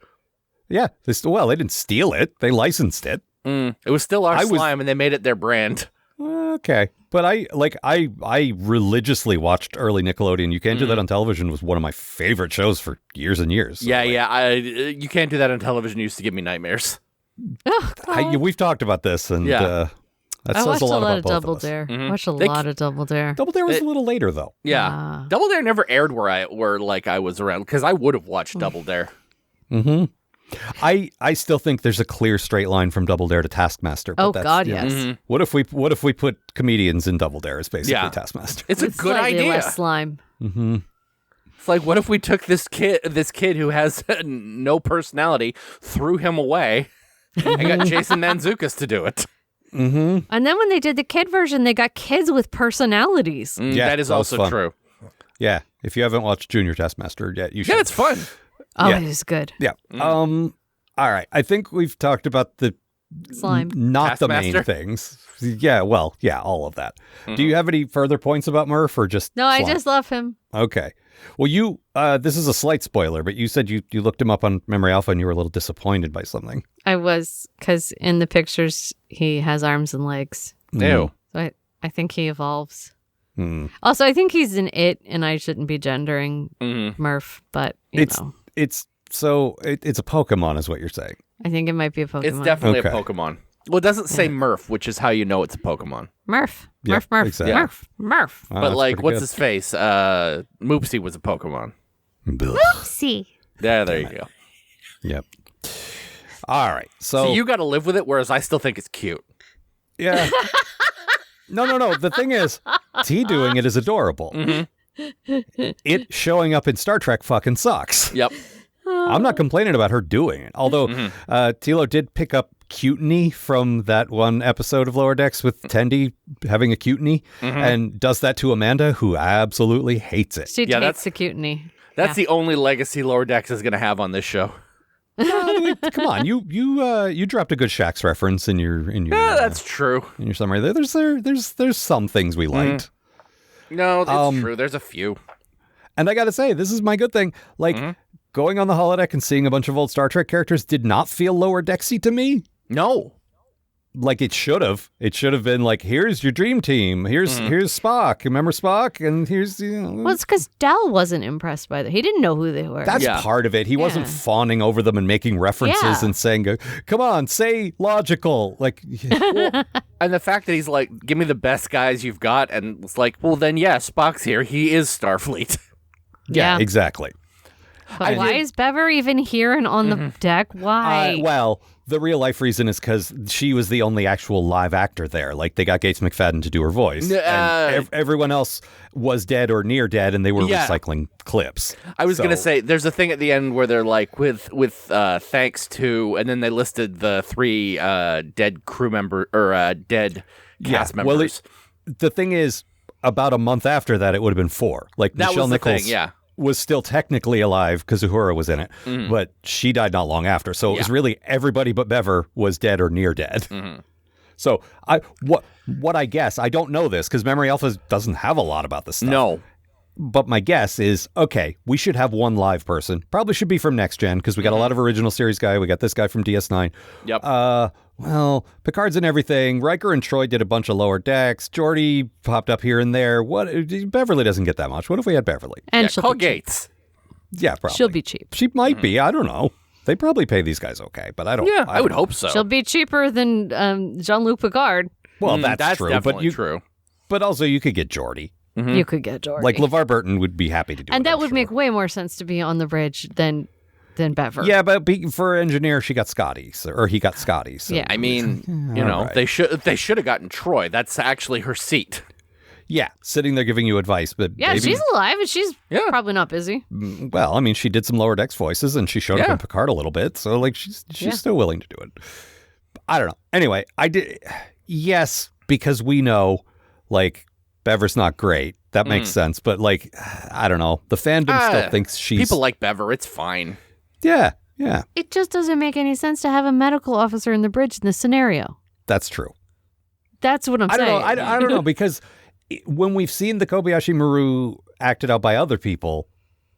Speaker 3: Yeah. They didn't steal it. They licensed it.
Speaker 4: It was still our slime, and they made it their brand.
Speaker 3: Okay. But I religiously watched early Nickelodeon. You Can't Do That on Television was one of my favorite shows for years and years. So
Speaker 4: You Can't Do That on Television used to give me nightmares.
Speaker 3: We've talked about this, and that says a lot about both
Speaker 5: Double
Speaker 3: of us.
Speaker 5: Dare. I watched a lot of Double Dare.
Speaker 3: Double Dare was a little later, though.
Speaker 4: Yeah. Double Dare never aired where I was around, because I would have watched Double Dare.
Speaker 3: Mm-hmm. I still think there's a clear straight line from Double Dare to Taskmaster. But
Speaker 5: God, yes.
Speaker 4: Mm-hmm.
Speaker 3: What if we put comedians in Double Dare as basically Taskmaster?
Speaker 4: It's a good idea.
Speaker 5: Less slime.
Speaker 3: Mm-hmm.
Speaker 4: It's like, what if we took this kid who has no personality, threw him away, and got Jason Mantzoukas to do it?
Speaker 3: Mm-hmm.
Speaker 5: And then when they did the kid version, they got kids with personalities.
Speaker 4: That is also true.
Speaker 3: Yeah, if you haven't watched Junior Taskmaster yet, you should.
Speaker 4: Yeah, it's fun.
Speaker 5: Oh, it is good.
Speaker 3: Yeah. All right. I think we've talked about the
Speaker 5: slime,
Speaker 3: not the
Speaker 4: Taskmaster?
Speaker 3: main things. Yeah. Well, yeah, all of that. Do you have any further points about Murph, or just
Speaker 5: No, I
Speaker 3: slime?
Speaker 5: just love him.
Speaker 3: Okay. Well, you. This is a slight spoiler, but you said you looked him up on Memory Alpha and you were a little disappointed by something.
Speaker 5: I was, because in the pictures he has arms and legs.
Speaker 4: Ew.
Speaker 5: So I think he evolves.
Speaker 3: Hmm.
Speaker 5: Also, I think he's an it, and I shouldn't be gendering Murph, but
Speaker 3: It's
Speaker 5: know.
Speaker 3: it's a Pokemon, is what you're saying.
Speaker 5: I think it might be a Pokemon.
Speaker 4: It's definitely
Speaker 3: Okay.
Speaker 4: a Pokemon. Well, it doesn't say Murph, which is how you know it's a Pokemon.
Speaker 5: Murph.
Speaker 3: Yeah,
Speaker 5: Murph.
Speaker 3: exactly.
Speaker 5: Murph.
Speaker 3: Oh,
Speaker 4: But
Speaker 3: that's
Speaker 4: like,
Speaker 3: pretty
Speaker 4: what's
Speaker 3: good.
Speaker 4: his face? Moopsy was a Pokemon.
Speaker 3: Blech.
Speaker 5: See.
Speaker 4: There you go.
Speaker 3: Yep. All right. So
Speaker 4: See, you got to live with it, whereas I still think it's cute.
Speaker 3: yeah. No. The thing is, T doing it is adorable. It showing up in Star Trek fucking sucks.
Speaker 4: Yep.
Speaker 3: I'm not complaining about her doing it. Although Tilo did pick up cutiny from that one episode of Lower Decks with Tendi having a cutiny, and does that to Amanda, who absolutely hates it.
Speaker 5: She
Speaker 4: Yeah,
Speaker 5: hates the cutiny.
Speaker 4: That's the only legacy Lower Decks is going to have on this show.
Speaker 3: Come on, you dropped a good Shax reference in your
Speaker 4: Yeah, that's true.
Speaker 3: in your summary. There's some things we liked.
Speaker 4: No, it's true. There's a few.
Speaker 3: And I got to say, this is my good thing. Like, going on the holodeck and seeing a bunch of old Star Trek characters did not feel Lower Decksy to me.
Speaker 4: No.
Speaker 3: Like it should have. It should have been like, here's your dream team. Here's Spock. Remember Spock? And here's
Speaker 5: Well, it's because Dal wasn't impressed by that. He didn't know who they were.
Speaker 3: That's part of it. He wasn't fawning over them and making references and saying, come on, say logical. Like,
Speaker 4: And the fact that he's like, give me the best guys you've got. And it's like, well, then, yeah, Spock's here. He is Starfleet.
Speaker 3: yeah, exactly.
Speaker 5: But why is Bever even here and on the deck? Why?
Speaker 3: Well, the real life reason is because she was the only actual live actor there. Like, they got Gates McFadden to do her voice. And everyone else was dead or near dead, and they were recycling clips.
Speaker 4: I was going to say, there's a thing at the end where they're like, with thanks to, and then they listed the 3 dead crew member, or dead cast members.
Speaker 3: Well, the thing is, about a month after that, it would have been 4. Like,
Speaker 4: That
Speaker 3: Nichelle
Speaker 4: was the
Speaker 3: Nichols
Speaker 4: thing,
Speaker 3: was still technically alive because Uhura was in it, but she died not long after. So it was really everybody but Bever was dead or near dead. So what I guess, I don't know this because Memory Alpha doesn't have a lot about this stuff.
Speaker 4: No.
Speaker 3: But my guess is, okay, we should have one live person. Probably should be from Next Gen because we got a lot of original series guy. We got this guy from DS9.
Speaker 4: Yep.
Speaker 3: Well, Picard's and everything. Riker and Troy did a bunch of Lower Decks. Geordi popped up here and there. Beverly doesn't get that much. What if we had Beverly?
Speaker 5: And she'll
Speaker 4: call
Speaker 5: be cheap.
Speaker 4: Gates.
Speaker 3: Yeah, probably.
Speaker 5: She'll be cheap.
Speaker 3: She might be. I don't know. They probably pay these guys okay, but I don't.
Speaker 4: Yeah, I would
Speaker 3: don't-
Speaker 4: hope so.
Speaker 5: She'll be cheaper than Jean-Luc Picard.
Speaker 3: Well, that's true.
Speaker 4: Definitely
Speaker 3: But
Speaker 4: true.
Speaker 3: But also, you could get Geordi.
Speaker 5: You could get Geordi.
Speaker 3: Like LeVar Burton would be happy to do it.
Speaker 5: and that
Speaker 3: I'm
Speaker 5: would
Speaker 3: sure.
Speaker 5: make way more sense to be on the bridge than Bever.
Speaker 3: Yeah, but for engineer, she got Scotty, or he got Scotty. So.
Speaker 5: Yeah.
Speaker 4: I mean, you know,
Speaker 3: right.
Speaker 4: they should have gotten Troy. That's actually her seat.
Speaker 3: Yeah, sitting there giving you advice, but
Speaker 5: Yeah,
Speaker 3: maybe,
Speaker 5: she's alive and she's probably not busy.
Speaker 3: well, I mean, she did some Lower Decks voices and she showed up in Picard a little bit, so like she's still willing to do it. I don't know. Anyway, I did. Yes, because we know like Bever's not great. That makes sense, but like I don't know. The fandom still thinks she's
Speaker 4: People like Bever. It's fine.
Speaker 3: Yeah.
Speaker 5: It just doesn't make any sense to have a medical officer in the bridge in this scenario.
Speaker 3: That's true.
Speaker 5: That's what I'm
Speaker 3: I don't
Speaker 5: saying.
Speaker 3: know. I don't know because when we've seen the Kobayashi Maru acted out by other people,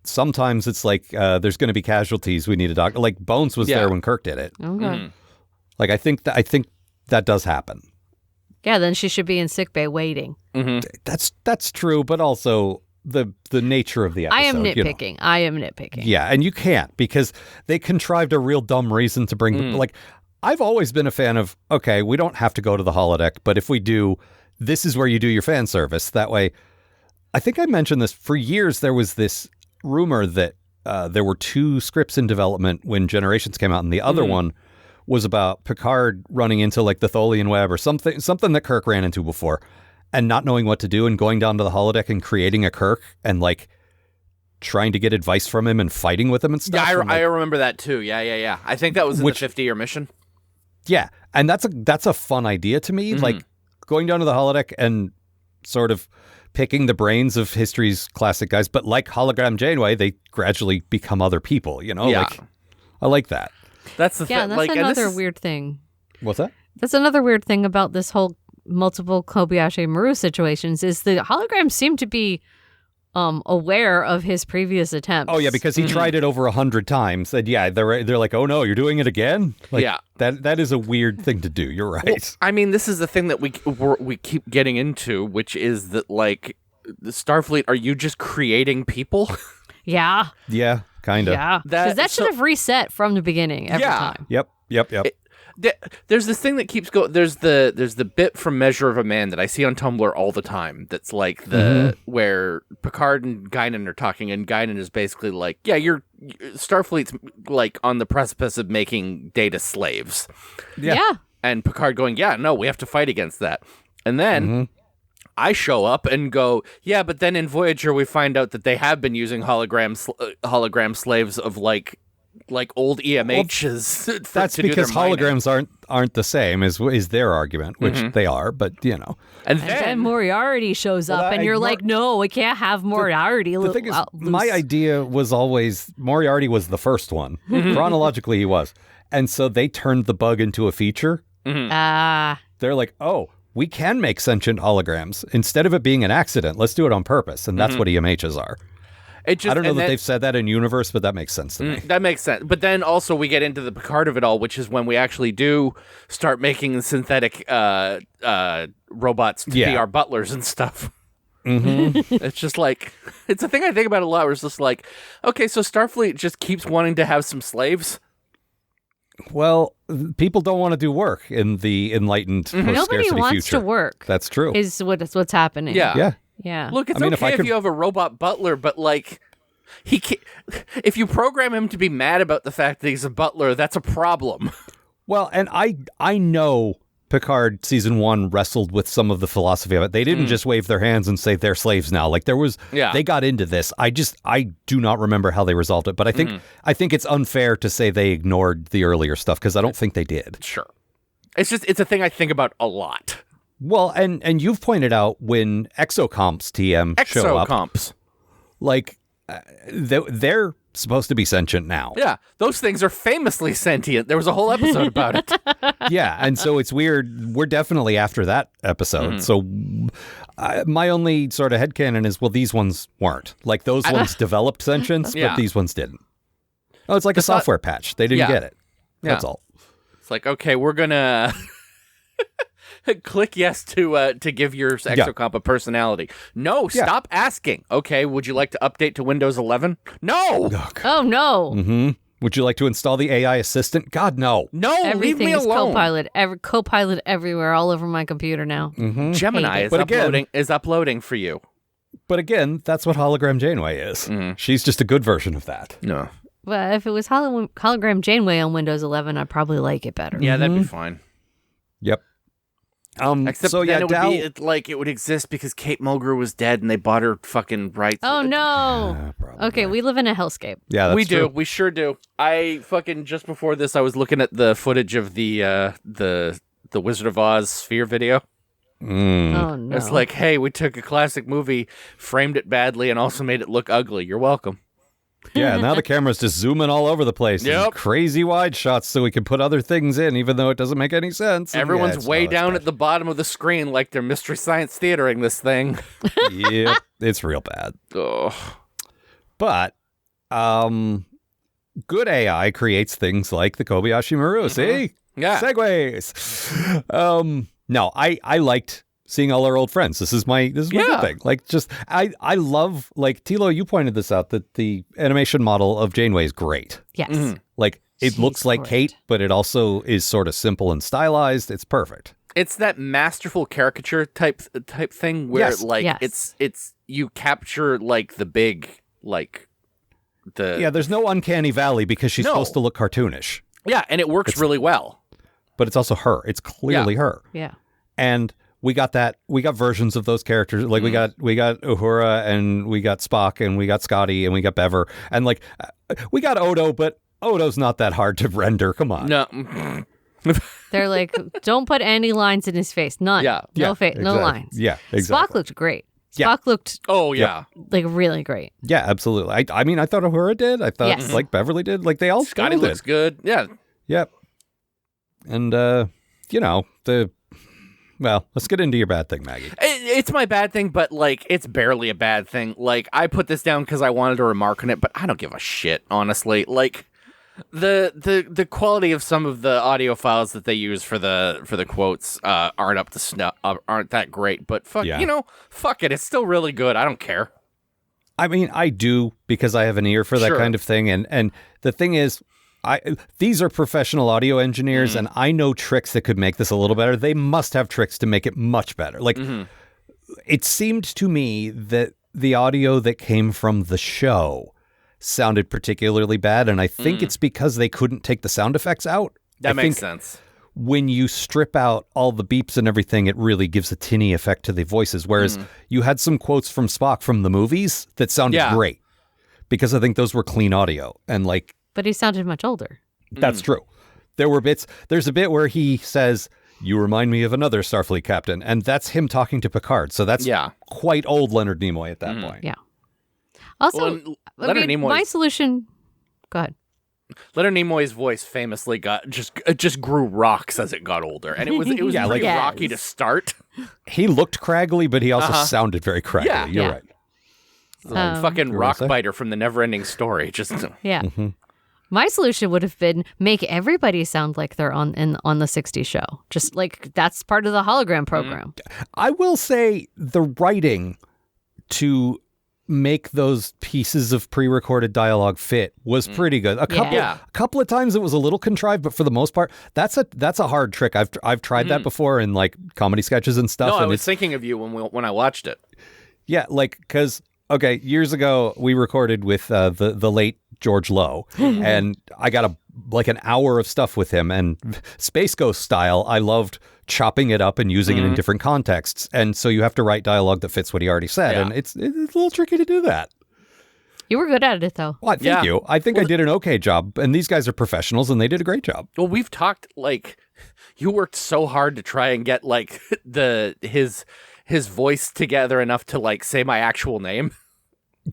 Speaker 3: sometimes it's like there's going to be casualties. We need a doctor. Like Bones was there when Kirk did it.
Speaker 5: Okay.
Speaker 3: Like I think that does happen.
Speaker 5: Yeah, then she should be in sickbay waiting.
Speaker 3: That's true, but also the nature of the episode.
Speaker 5: I am nitpicking. I am nitpicking.
Speaker 3: Yeah, and you can't because they contrived a real dumb reason to bring like I've always been a fan of, okay, we don't have to go to the holodeck, but if we do, this is where you do your fan service. That way, I think I mentioned this for years. There was this rumor that there were 2 scripts in development when Generations came out, and the other one was about Picard running into like the Tholian web or something that Kirk ran into before and not knowing what to do and going down to the holodeck and creating a Kirk and like trying to get advice from him and fighting with him and stuff.
Speaker 4: Yeah, I remember that too. Yeah. I think that was in the 50-year mission.
Speaker 3: Yeah, and that's a fun idea to me, like going down to the holodeck and sort of picking the brains of history's classic guys, but like Hologram Janeway, they gradually become other people, you know?
Speaker 4: Yeah.
Speaker 3: Like, I like that.
Speaker 4: That's the thing.
Speaker 5: Yeah, that's another weird thing.
Speaker 3: What's that?
Speaker 5: That's another weird thing about this whole multiple Kobayashi Maru situations is the holograms seem to be aware of his previous attempts.
Speaker 3: Oh yeah, because he tried it over 100 times. And yeah, they're like, oh no, you're doing it again. Like,
Speaker 4: yeah,
Speaker 3: that is a weird thing to do. You're right.
Speaker 4: Well, I mean, this is the thing that we keep getting into, which is that like the Starfleet, are you just creating people?
Speaker 5: Yeah.
Speaker 3: Yeah, kind of.
Speaker 5: Yeah, because that should have reset from the beginning every time.
Speaker 3: Yep.
Speaker 4: There's this thing that keeps going. There's the bit from Measure of a Man that I see on Tumblr all the time. That's like where Picard and Guinan are talking, and Guinan is basically like, "Yeah, Starfleet's like on the precipice of making Data slaves."
Speaker 5: Yeah.
Speaker 4: And Picard going, "Yeah, no, we have to fight against that." And then I show up and go, "Yeah, but then in Voyager we find out that they have been using hologram slaves of like old EMHs."
Speaker 3: Well, that's because holograms aren't the same is their argument, which they are, but you know.
Speaker 5: And then Moriarty shows up, and you're like, no, we can't have Moriarty.
Speaker 3: The thing is, my idea was always Moriarty was the first one. Chronologically, he was, and so they turned the bug into a feature. They're like, oh, we can make sentient holograms instead of it being an accident. Let's do it on purpose, and that's what EMHs are. I don't know that they've said that in universe, but that makes sense to me.
Speaker 4: That makes sense. But then also we get into the Picard of it all, which is when we actually do start making synthetic robots to be our butlers and stuff. It's just like, it's a thing I think about a lot where it's just like, okay, so Starfleet just keeps wanting to have some slaves.
Speaker 3: Well, people don't want to do work in the enlightened post-scarcity
Speaker 5: Nobody wants
Speaker 3: future.
Speaker 5: to work.
Speaker 3: That's true.
Speaker 5: Is what's happening.
Speaker 4: Yeah.
Speaker 5: Yeah.
Speaker 4: Look, it's okay if you have a robot butler, but like, he can't, if you program him to be mad about the fact that he's a butler, that's a problem.
Speaker 3: Well, and I know Picard season 1 wrestled with some of the philosophy of it. They didn't just wave their hands and say they're slaves now. Like there was, they got into this. I do not remember how they resolved it, but I think it's unfair to say they ignored the earlier stuff because I don't think they did.
Speaker 4: Sure. It's a thing I think about a lot.
Speaker 3: Well, and you've pointed out when exocomps TM show up.
Speaker 4: Exocomps.
Speaker 3: Like, they're supposed to be sentient now.
Speaker 4: Yeah, those things are famously sentient. There was a whole episode about it.
Speaker 3: Yeah, and so it's weird. We're definitely after that episode. So my only sort of headcanon is, well, these ones weren't. Like, those ones developed sentience, but these ones didn't. Oh, it's like a software patch. They didn't get it. That's all.
Speaker 4: It's like, okay, we're going to... Click yes to give your exocomp a personality. No, stop asking. Okay, would you like to update to Windows 11? No.
Speaker 5: Oh no.
Speaker 3: Would you like to install the AI assistant? God, no.
Speaker 4: No, leave me
Speaker 5: Everything is
Speaker 4: alone.
Speaker 5: Copilot everywhere, all over my computer now.
Speaker 4: Gemini is uploading for you.
Speaker 3: But again, that's what Hologram Janeway is. She's just a good version of that.
Speaker 4: No.
Speaker 5: Well, if it was Hologram Janeway on Windows 11, I'd probably like it better.
Speaker 4: Yeah, that'd be fine.
Speaker 3: Yep.
Speaker 4: Except
Speaker 3: so
Speaker 4: then
Speaker 3: yeah,
Speaker 4: it would exist because Kate Mulgrew was dead and they bought her fucking rights.
Speaker 5: Oh no! Okay, we live in a hellscape.
Speaker 3: Yeah, that's
Speaker 4: we
Speaker 3: true.
Speaker 4: do. We sure do. I fucking just before this, I was looking at the footage of the Wizard of Oz Sphere video.
Speaker 5: Oh no!
Speaker 4: It's like, hey, we took a classic movie, framed it badly, and also made it look ugly. You're welcome.
Speaker 3: Yeah, now the camera's just zooming all over the place.
Speaker 4: Yep.
Speaker 3: Crazy wide shots so we can put other things in, even though it doesn't make any sense.
Speaker 4: Everyone's way down at the bottom of the screen like they're Mystery Science Theatering this thing.
Speaker 3: Yep, it's real bad.
Speaker 4: Ugh.
Speaker 3: But Good AI creates things like the Kobayashi Maru. See?
Speaker 4: Yeah.
Speaker 3: Segues. No, I liked seeing all our old friends. This is my good thing. Like, just I love, like, Tilo, you pointed this out, that the animation model of Janeway is great.
Speaker 5: Yes.
Speaker 3: Like, it
Speaker 5: She's
Speaker 3: looks like
Speaker 5: great.
Speaker 3: Kate, but it also is sort of simple and stylized. It's perfect.
Speaker 4: It's that masterful caricature type thing where it's you capture like the big like the
Speaker 3: there's no uncanny valley because she's supposed to look cartoonish.
Speaker 4: Yeah, and it works really well.
Speaker 3: But it's also her. It's clearly her.
Speaker 5: Yeah.
Speaker 3: And we got versions of those characters. Like we got Uhura, and we got Spock, and we got Scotty, and we got Bever, and like we got Odo, but Odo's not that hard to render. Come on.
Speaker 4: No.
Speaker 5: They're like, don't put any lines in his face. None.
Speaker 4: Yeah.
Speaker 5: No
Speaker 3: exactly.
Speaker 5: no lines.
Speaker 3: Yeah, exactly.
Speaker 5: Spock looked great.
Speaker 3: Yeah.
Speaker 5: Spock looked like really great.
Speaker 3: Yeah, absolutely. I mean, I thought Uhura did. I thought like Beverly did. Like they all
Speaker 4: Scotty
Speaker 3: did.
Speaker 4: looks good. Yeah.
Speaker 3: Yep. And let's get into your bad thing, Maggie.
Speaker 4: It's my bad thing, but like it's barely a bad thing. Like I put this down because I wanted to remark on it, but I don't give a shit, honestly. Like the quality of some of the audio files that they use for the quotes aren't up to snuff, aren't that great. But fuck it, it's still really good. I don't care.
Speaker 3: I mean, I do, because I have an ear for that kind of thing, and the thing is, these are professional audio engineers, and I know tricks that could make this a little better. They must have tricks to make it much better. Like, it seemed to me that the audio that came from the show sounded particularly bad, and I think it's because they couldn't take the sound effects out.
Speaker 4: That makes sense.
Speaker 3: When you strip out all the beeps and everything, it really gives a tinny effect to the voices, whereas you had some quotes from Spock from the movies that sounded great, because I think those were clean audio, and like...
Speaker 5: But he sounded much older.
Speaker 3: That's true. There were bits. There's a bit where he says, "You remind me of another Starfleet captain," and that's him talking to Picard. So that's quite old Leonard Nimoy at that point.
Speaker 5: Yeah. Also, my solution. Go ahead.
Speaker 4: Leonard Nimoy's voice famously just grew rocks as it got older, and it was pretty rocky to start.
Speaker 3: He looked craggly, but he also sounded very craggly.
Speaker 4: Yeah.
Speaker 3: You're right.
Speaker 4: Fucking Rockbiter from the Neverending Story. Just
Speaker 5: My solution would have been make everybody sound like they're on the 60s show. Just like that's part of the hologram program.
Speaker 3: I will say the writing to make those pieces of pre-recorded dialogue fit was pretty good. A couple of times it was a little contrived, but for the most part, that's a hard trick. I've tried that before in like comedy sketches and stuff.
Speaker 4: No,
Speaker 3: and
Speaker 4: I was thinking of you when I watched it.
Speaker 3: Yeah, like because years ago we recorded with the late George Lowe, and I got an hour of stuff with him, and Space Ghost style, I loved chopping it up and using it in different contexts, and so you have to write dialogue that fits what he already said, and it's a little tricky to do that.
Speaker 5: You were good at it, though.
Speaker 3: Well, thank you. I think I did an okay job, and these guys are professionals, and they did a great job.
Speaker 4: Well, we've talked, like, you worked so hard to try and get, like, his voice together enough to, like, say my actual name.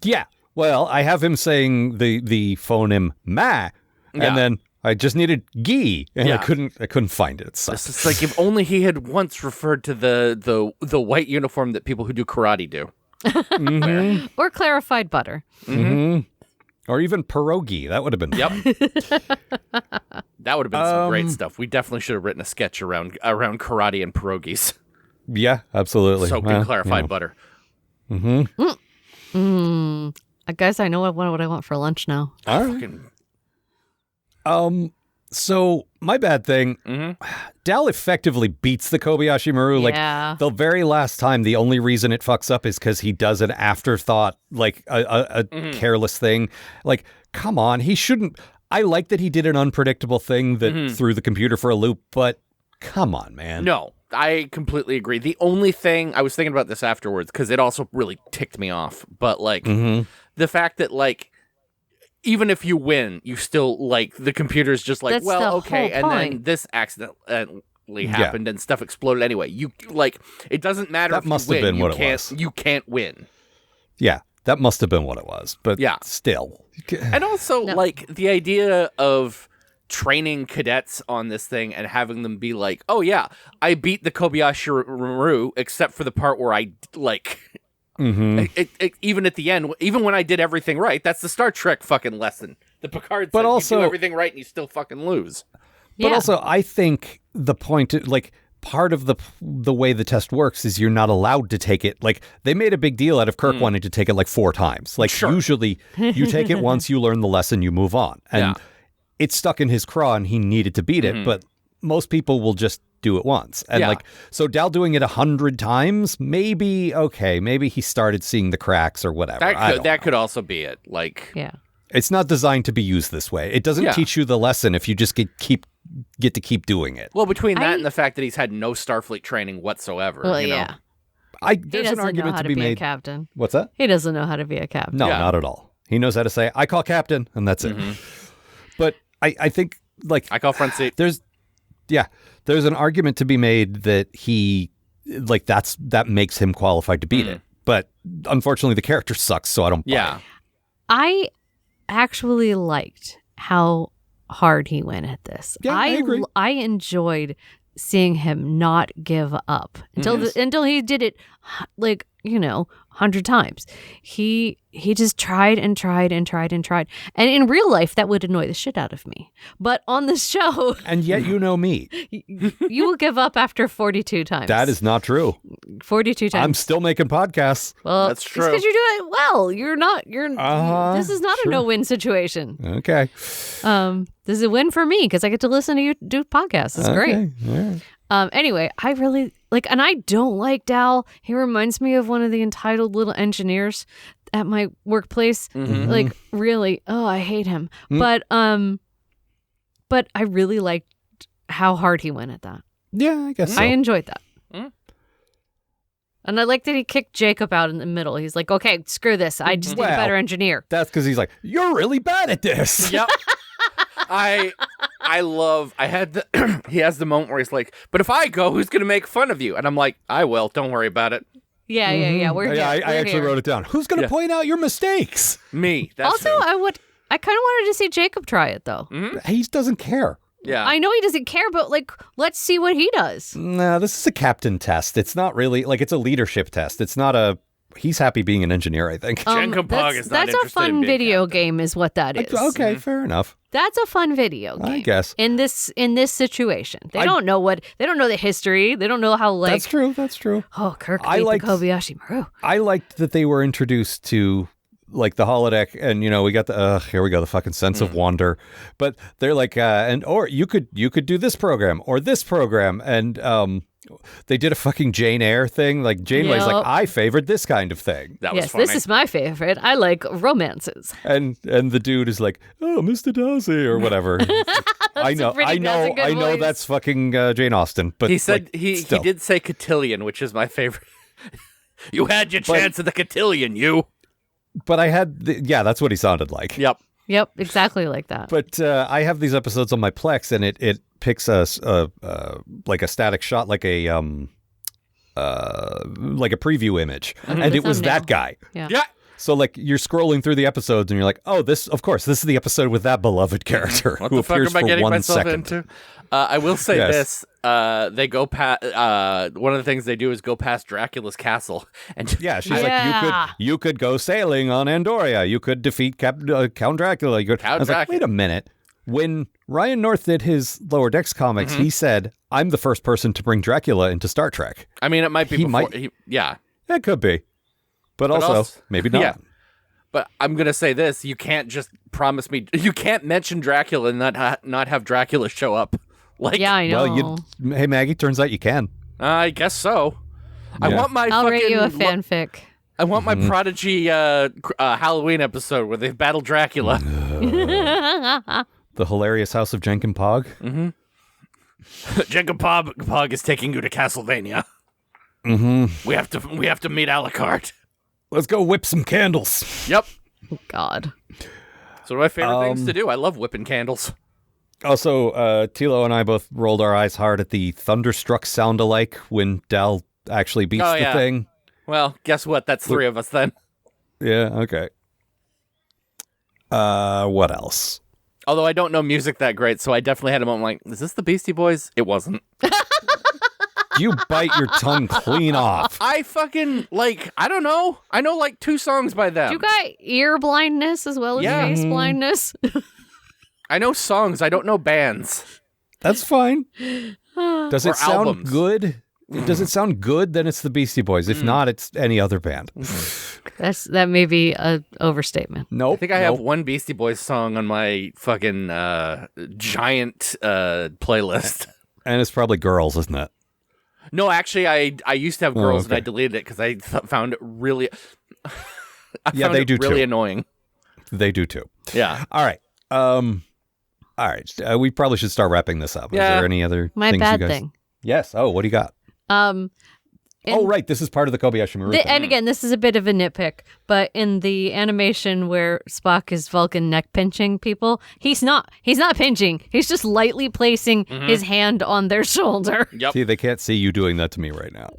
Speaker 4: Yeah.
Speaker 3: Well, I have him saying the phoneme ma, and then I just needed gi, and I couldn't find it. So.
Speaker 4: It's like if only he had once referred to the white uniform that people who do karate do.
Speaker 5: Or clarified butter.
Speaker 3: Or even pierogi. That would have been fun.
Speaker 4: That would have been some great stuff. We definitely should have written a sketch around karate and pierogis.
Speaker 3: Yeah, absolutely.
Speaker 4: Soaked in clarified butter.
Speaker 5: Guys, I know what I want for lunch now.
Speaker 3: All right. So my bad thing, Dal effectively beats the Kobayashi Maru. Like the very last time, the only reason it fucks up is because he does an afterthought, like a careless thing. Like, come on, he shouldn't. I like that he did an unpredictable thing that threw the computer for a loop, but come on, man.
Speaker 4: No, I completely agree. The only thing, I was thinking about this afterwards because it also really ticked me off, but like the fact that like, even if you win, you still, like, the computer's just like,
Speaker 5: That's
Speaker 4: well,
Speaker 5: the
Speaker 4: okay,
Speaker 5: whole
Speaker 4: and
Speaker 5: point.
Speaker 4: then this accidentally happened and stuff exploded anyway. You, like, it doesn't matter
Speaker 3: That
Speaker 4: if you
Speaker 3: must
Speaker 4: win.
Speaker 3: have been
Speaker 4: You
Speaker 3: what it
Speaker 4: can't,
Speaker 3: was.
Speaker 4: You can't win.
Speaker 3: Yeah, that must have been what it was. But still.
Speaker 4: And also, like, the idea of training cadets on this thing and having them be like, oh, yeah, I beat the Kobayashi Maru, except for the part where I, like... Even at the end, even when I did everything right, that's the Star Trek fucking lesson. The Picard said you do everything right and you still fucking lose.
Speaker 3: But also, I think the point, part of the way the test works is you're not allowed to take it. Like, they made a big deal out of Kirk wanting to take it 4 times. Like, usually you take it once, you learn the lesson, you move on. And it's stuck in his craw and he needed to beat it. But most people will just do it once. And so Dal doing it 100 times, maybe he started seeing the cracks or whatever.
Speaker 4: That could also be it.
Speaker 3: It's not designed to be used this way. It doesn't teach you the lesson if you just get to keep doing it.
Speaker 4: Well, between that and the fact that he's had no Starfleet training whatsoever.
Speaker 5: Well,
Speaker 4: you know?
Speaker 3: There's an argument to be made.
Speaker 5: A captain.
Speaker 3: What's that?
Speaker 5: He doesn't know how to be a captain.
Speaker 3: No, not at all. He knows how to say, I call captain, and that's it. But I think,
Speaker 4: I call front seat.
Speaker 3: There's an argument to be made that he, that makes him qualified to beat it. But unfortunately, the character sucks, so I don't buy it.
Speaker 5: I actually liked how hard he went at this.
Speaker 3: Yeah, I agree.
Speaker 5: I enjoyed seeing him not give up until he did it 100 times. He just tried and tried and tried and tried. And in real life, that would annoy the shit out of me. But on the show...
Speaker 3: And yet you know me.
Speaker 5: You will give up after 42 times.
Speaker 3: That is not true. 42 times. I'm still making podcasts.
Speaker 5: Well,
Speaker 4: that's true.
Speaker 5: It's because you're doing it well. This is not a no-win situation.
Speaker 3: Okay.
Speaker 5: This is a win for me because I get to listen to you do podcasts. It's great.
Speaker 3: Yeah.
Speaker 5: Anyway, I really and I don't like Dal. He reminds me of one of the entitled little engineers at my workplace. Really, I hate him. But I really liked how hard he went at that.
Speaker 3: Yeah, I guess so.
Speaker 5: I enjoyed that. And I like that he kicked Jacob out in the middle. He's like, okay, screw this. I just need a better engineer.
Speaker 3: That's because he's like, you're really bad at this.
Speaker 4: Yep. He has the moment where he's like, but if I go, who's going to make fun of you? And I'm like, I will. Don't worry about it.
Speaker 5: Yeah. We're here.
Speaker 3: I actually wrote it down. Who's going to point out your mistakes?
Speaker 4: Me.
Speaker 5: Also, I kind of wanted to see Jacob try it, though.
Speaker 3: He doesn't care.
Speaker 4: Yeah.
Speaker 5: I know he doesn't care, but let's see what he does.
Speaker 3: No, this is a captain test. It's not really it's a leadership test. It's not he's happy being an engineer, I think.
Speaker 4: Jacob Pog is not
Speaker 5: That's a fun video game is what that is.
Speaker 3: Okay, fair enough.
Speaker 5: That's a fun video game.
Speaker 3: I guess.
Speaker 5: In this situation. They don't know the history. They don't know how
Speaker 3: That's true.
Speaker 5: Oh, Kirk beat the Kobayashi Maru.
Speaker 3: I liked that they were introduced to the holodeck, and we got here we go, the fucking sense of wonder. But they're like, or you could do this program or this program, and they did a fucking Jane Eyre thing. Janeway's like, I favored this kind of thing.
Speaker 4: That was funny.
Speaker 5: This is my favorite. I like romances.
Speaker 3: And the dude is like, oh, Mr. Darcy or whatever. I know that's fucking Jane Austen. But
Speaker 4: he said he did say cotillion, which is my favorite. You had your chance at the cotillion, you. But I had, that's what he sounded like.
Speaker 5: Yep, exactly like that.
Speaker 3: But I have these episodes on my Plex, and it picks a static shot, like a preview image, and it was that guy.
Speaker 5: Yeah.
Speaker 3: So you're scrolling through the episodes, and you're like, oh, this is the episode with that beloved character
Speaker 4: what
Speaker 3: who
Speaker 4: the fuck
Speaker 3: appears
Speaker 4: am I
Speaker 3: for
Speaker 4: getting
Speaker 3: 1
Speaker 4: myself
Speaker 3: second.
Speaker 4: into? I will say this: they go past. One of the things they do is go past Dracula's castle, and
Speaker 3: she's like, you could go sailing on Andoria. You could defeat Count Dracula. I was like, wait a minute. When Ryan North did his Lower Decks comics, he said, I'm the first person to bring Dracula into Star Trek.
Speaker 4: I mean, it might be before.
Speaker 3: It could be. But also, maybe not. Yeah.
Speaker 4: But I'm going to say this. You can't just promise me. You can't mention Dracula and not have Dracula show up.
Speaker 5: I know.
Speaker 3: Well, hey, Maggie, turns out you can.
Speaker 4: I guess so. Yeah. I want my
Speaker 5: I'll write you a fanfic.
Speaker 4: I want my Prodigy Halloween episode where they battle Dracula.
Speaker 3: The hilarious House of Jenkin Pog.
Speaker 4: Jenkin Pog is taking you to Castlevania. We have to meet Alucard.
Speaker 3: Let's go whip some candles.
Speaker 4: Yep.
Speaker 5: Oh, God.
Speaker 4: It's one of my favorite things to do. I love whipping candles.
Speaker 3: Also, Tilo and I both rolled our eyes hard at the thunderstruck sound-alike when Dal actually beats the thing.
Speaker 4: Well, guess what? That's 3 of us then.
Speaker 3: Yeah, okay. What else?
Speaker 4: Although I don't know music that great, so I definitely had a moment like, is this the Beastie Boys? It wasn't.
Speaker 3: You bite your tongue clean off.
Speaker 4: I fucking, I don't know. I know, 2 songs by them.
Speaker 5: You got ear blindness as well as face blindness?
Speaker 4: I know songs. I don't know bands.
Speaker 3: That's fine. Does it sound
Speaker 4: albums.
Speaker 3: good? Does it sound good? Then it's the Beastie Boys. If not, it's any other band.
Speaker 5: That may be an overstatement.
Speaker 3: Nope.
Speaker 4: I think I have one Beastie Boys song on my fucking giant playlist.
Speaker 3: And it's probably Girls, isn't it?
Speaker 4: No, actually, I used to have Girls and I deleted it because I found it really...
Speaker 3: they do
Speaker 4: really
Speaker 3: too.
Speaker 4: annoying.
Speaker 3: They do too.
Speaker 4: Yeah.
Speaker 3: All right. We probably should start wrapping this up.
Speaker 4: Yeah.
Speaker 3: Is there any other
Speaker 5: My
Speaker 3: things
Speaker 5: bad
Speaker 3: you guys...
Speaker 5: thing.
Speaker 3: Yes. Oh, what do you got? Right. This is part of the Kobayashi Maru thing.
Speaker 5: And again, this is a bit of a nitpick, but in the animation where Spock is Vulcan neck pinching people, he's not pinching. He's just lightly placing his hand on their shoulder.
Speaker 4: Yep.
Speaker 3: See, they can't see you doing that to me right now.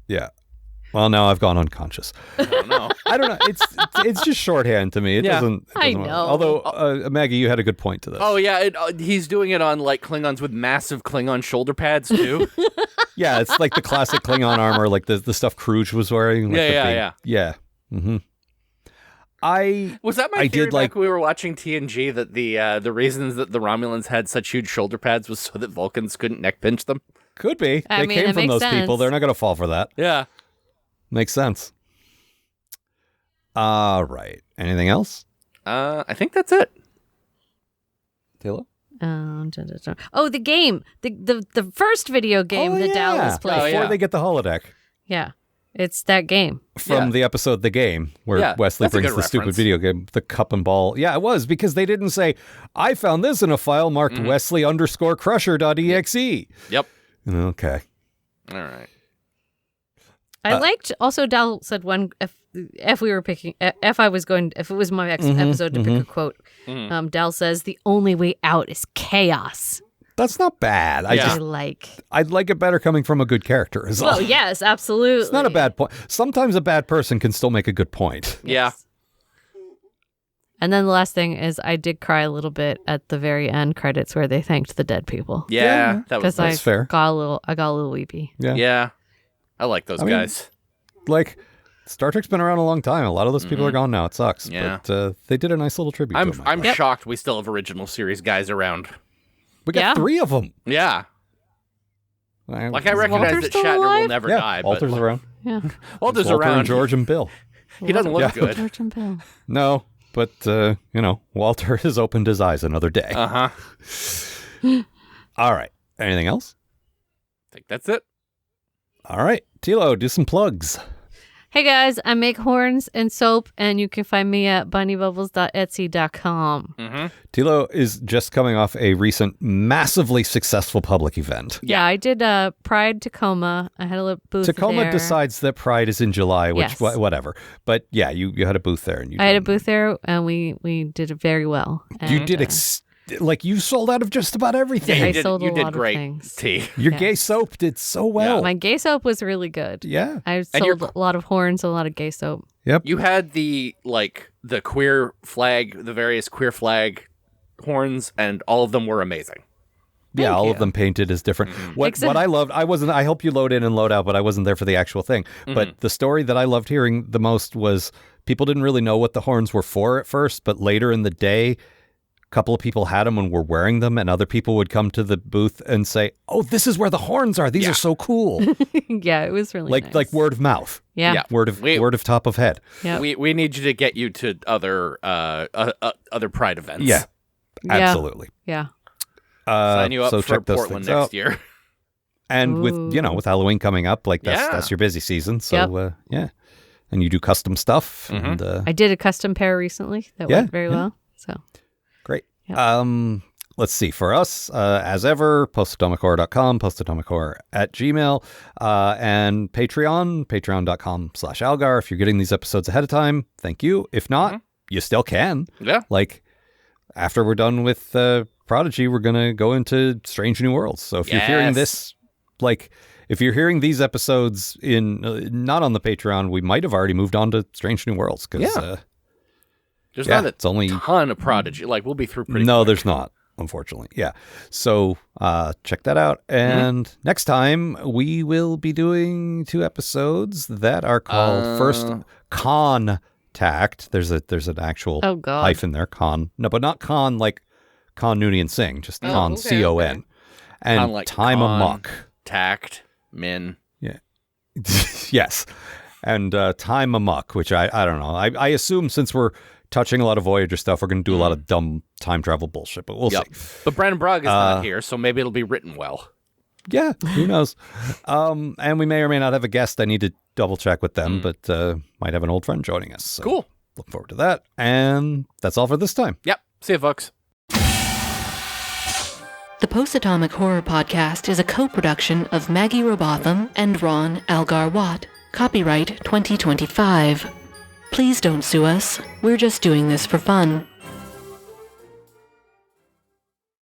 Speaker 3: Yeah. Well, now I've gone unconscious.
Speaker 4: I don't know.
Speaker 3: I don't know. It's just shorthand to me. It doesn't.
Speaker 5: I know.
Speaker 3: Although, Maggie, you had a good point to this.
Speaker 4: Oh, yeah. He's doing it on, Klingons with massive Klingon shoulder pads, too.
Speaker 3: Yeah, it's like the classic Klingon armor, like the stuff Kruge was wearing. Like Yeah. Mm-hmm.
Speaker 4: Was that my theory back when we were watching TNG that the reasons that the Romulans had such huge shoulder pads was so that Vulcans couldn't neck pinch them?
Speaker 3: Could be.
Speaker 5: I
Speaker 3: They
Speaker 5: mean,
Speaker 3: came
Speaker 5: that
Speaker 3: from
Speaker 5: makes
Speaker 3: those
Speaker 5: sense.
Speaker 3: people. They're not going to fall for that.
Speaker 4: Yeah.
Speaker 3: Makes sense. All right. Anything else?
Speaker 4: I think that's it.
Speaker 3: Taylor?
Speaker 5: Oh, the game. The first video game that Dal was playing.
Speaker 3: Before they get the holodeck.
Speaker 5: Yeah. It's that game.
Speaker 3: From the episode The Game, where Wesley
Speaker 4: that's a
Speaker 3: brings
Speaker 4: good
Speaker 3: the stupid
Speaker 4: reference.
Speaker 3: video game, the cup and ball. Yeah, it was, because they didn't say, I found this in a file marked Wesley_crusher.exe.
Speaker 4: Yep.
Speaker 3: Okay.
Speaker 4: All right.
Speaker 5: I liked also Dal said if we were picking if it was my episode to pick a quote, Dal says the only way out is chaos.
Speaker 3: That's not bad. I'd like it better coming from a good character as well.
Speaker 5: Well, yes, absolutely.
Speaker 3: It's not a bad point. Sometimes a bad person can still make a good point.
Speaker 4: Yeah.
Speaker 5: And then the last thing is I did cry a little bit at the very end credits where they thanked the dead people.
Speaker 4: Yeah. That's
Speaker 3: fair.
Speaker 5: I got a little weepy.
Speaker 3: Yeah.
Speaker 4: Yeah. I like those guys.
Speaker 3: Like, Star Trek's been around a long time. A lot of those people are gone now. It sucks.
Speaker 4: Yeah.
Speaker 3: But they did a nice little tribute to them.
Speaker 4: I'm shocked we still have original series guys around.
Speaker 3: We got 3 of them.
Speaker 4: Yeah. I recognize
Speaker 5: Walter
Speaker 4: that
Speaker 5: still
Speaker 4: Shatner
Speaker 5: alive?
Speaker 4: will never die.
Speaker 3: Walter's around.
Speaker 5: Yeah.
Speaker 4: Walter's
Speaker 3: Walter
Speaker 4: around.
Speaker 3: and George and Bill.
Speaker 4: He doesn't look good.
Speaker 5: George and Bill.
Speaker 3: No, but, Walter has opened his eyes another day.
Speaker 4: Uh-huh.
Speaker 3: All right. Anything else?
Speaker 4: I think that's it.
Speaker 3: All right. Tilo, do some plugs.
Speaker 5: Hey guys, I make horns and soap, and you can find me at bunnybubbles.etsy.com.
Speaker 3: Tilo is just coming off a recent massively successful public event.
Speaker 5: Yeah, I did Pride Tacoma. I had a booth
Speaker 3: Tacoma
Speaker 5: there.
Speaker 3: decides that Pride is in July, which
Speaker 5: Yes.
Speaker 3: whatever. But yeah, you had a booth there, and
Speaker 5: I had a booth there, and we did it very well.
Speaker 3: You
Speaker 5: And,
Speaker 3: did you sold out of just a about everything.
Speaker 5: I sold a
Speaker 4: you did
Speaker 5: lot of
Speaker 4: great,
Speaker 5: things.
Speaker 4: T.
Speaker 3: Your gay soap did so well.
Speaker 5: My gay soap was really good.
Speaker 3: Yeah.
Speaker 5: I sold a lot of horns, a lot of gay soap.
Speaker 3: Yep.
Speaker 4: You had the queer flag, the various queer flag horns, and all of them were amazing.
Speaker 3: Yeah, all
Speaker 5: you.
Speaker 3: of them painted as different. What I loved, I helped you load in and load out, but I wasn't there for the actual thing. But the story that I loved hearing the most was people didn't really know what the horns were for at first, but later in the day, a couple of people had them and were wearing them, and other people would come to the booth and say, "Oh, this is where the horns are. These are so cool."
Speaker 5: Yeah, it was really nice.
Speaker 3: Like word of mouth.
Speaker 5: Yeah.
Speaker 3: Word of top of head.
Speaker 5: Yep.
Speaker 4: We need you to get you to other Pride events.
Speaker 3: Yeah. Absolutely.
Speaker 5: Yeah.
Speaker 4: Sign you up
Speaker 3: so
Speaker 4: for
Speaker 3: check those
Speaker 4: Portland
Speaker 3: things
Speaker 4: next
Speaker 3: out.
Speaker 4: year.
Speaker 3: And with Halloween coming up, that's your busy season. So yeah. And you do custom stuff. And
Speaker 5: I did a custom pair recently that went very well. So
Speaker 3: great.
Speaker 5: Yep.
Speaker 3: Let's see. For us, as ever, postatomichorror.com, postatomichrror@gmail, and Patreon, patreon.com/Algar. If you're getting these episodes ahead of time, thank you. If not, you still can.
Speaker 4: Yeah.
Speaker 3: Like, after we're done with Prodigy, we're going to go into Strange New Worlds. So if you're hearing this, if you're hearing these episodes not on the Patreon, we might have already moved on to Strange New Worlds. Because
Speaker 4: There's not
Speaker 3: it's only
Speaker 4: ton of Prodigy. We'll be through pretty
Speaker 3: No,
Speaker 4: quick.
Speaker 3: there's not. unfortunately. Yeah. So check that out. And next time we will be doing 2 episodes that are called First Contact. There's an actual hyphen there. Con. No, but not con like Con Noonien Singh, just con, C-O-N. Okay. And like Time Amok.
Speaker 4: Tact, Min.
Speaker 3: Yeah. Yes. And Time Amok, which I don't know. I assume since we're touching a lot of Voyager stuff, we're going to do a lot of dumb time travel bullshit, but we'll see.
Speaker 4: But Brandon Bragg is not here, so maybe it'll be written well.
Speaker 3: Yeah, who knows? And we may or may not have a guest. I need to double check with them, but might have an old friend joining us. So
Speaker 4: cool.
Speaker 3: Look forward to that. And that's all for this time.
Speaker 4: Yep. See you, folks.
Speaker 2: The Post-Atomic Horror Podcast is a co-production of Maggie Robotham and Ron Algar Watt. Copyright 2025. Please don't sue us. We're just doing this for fun.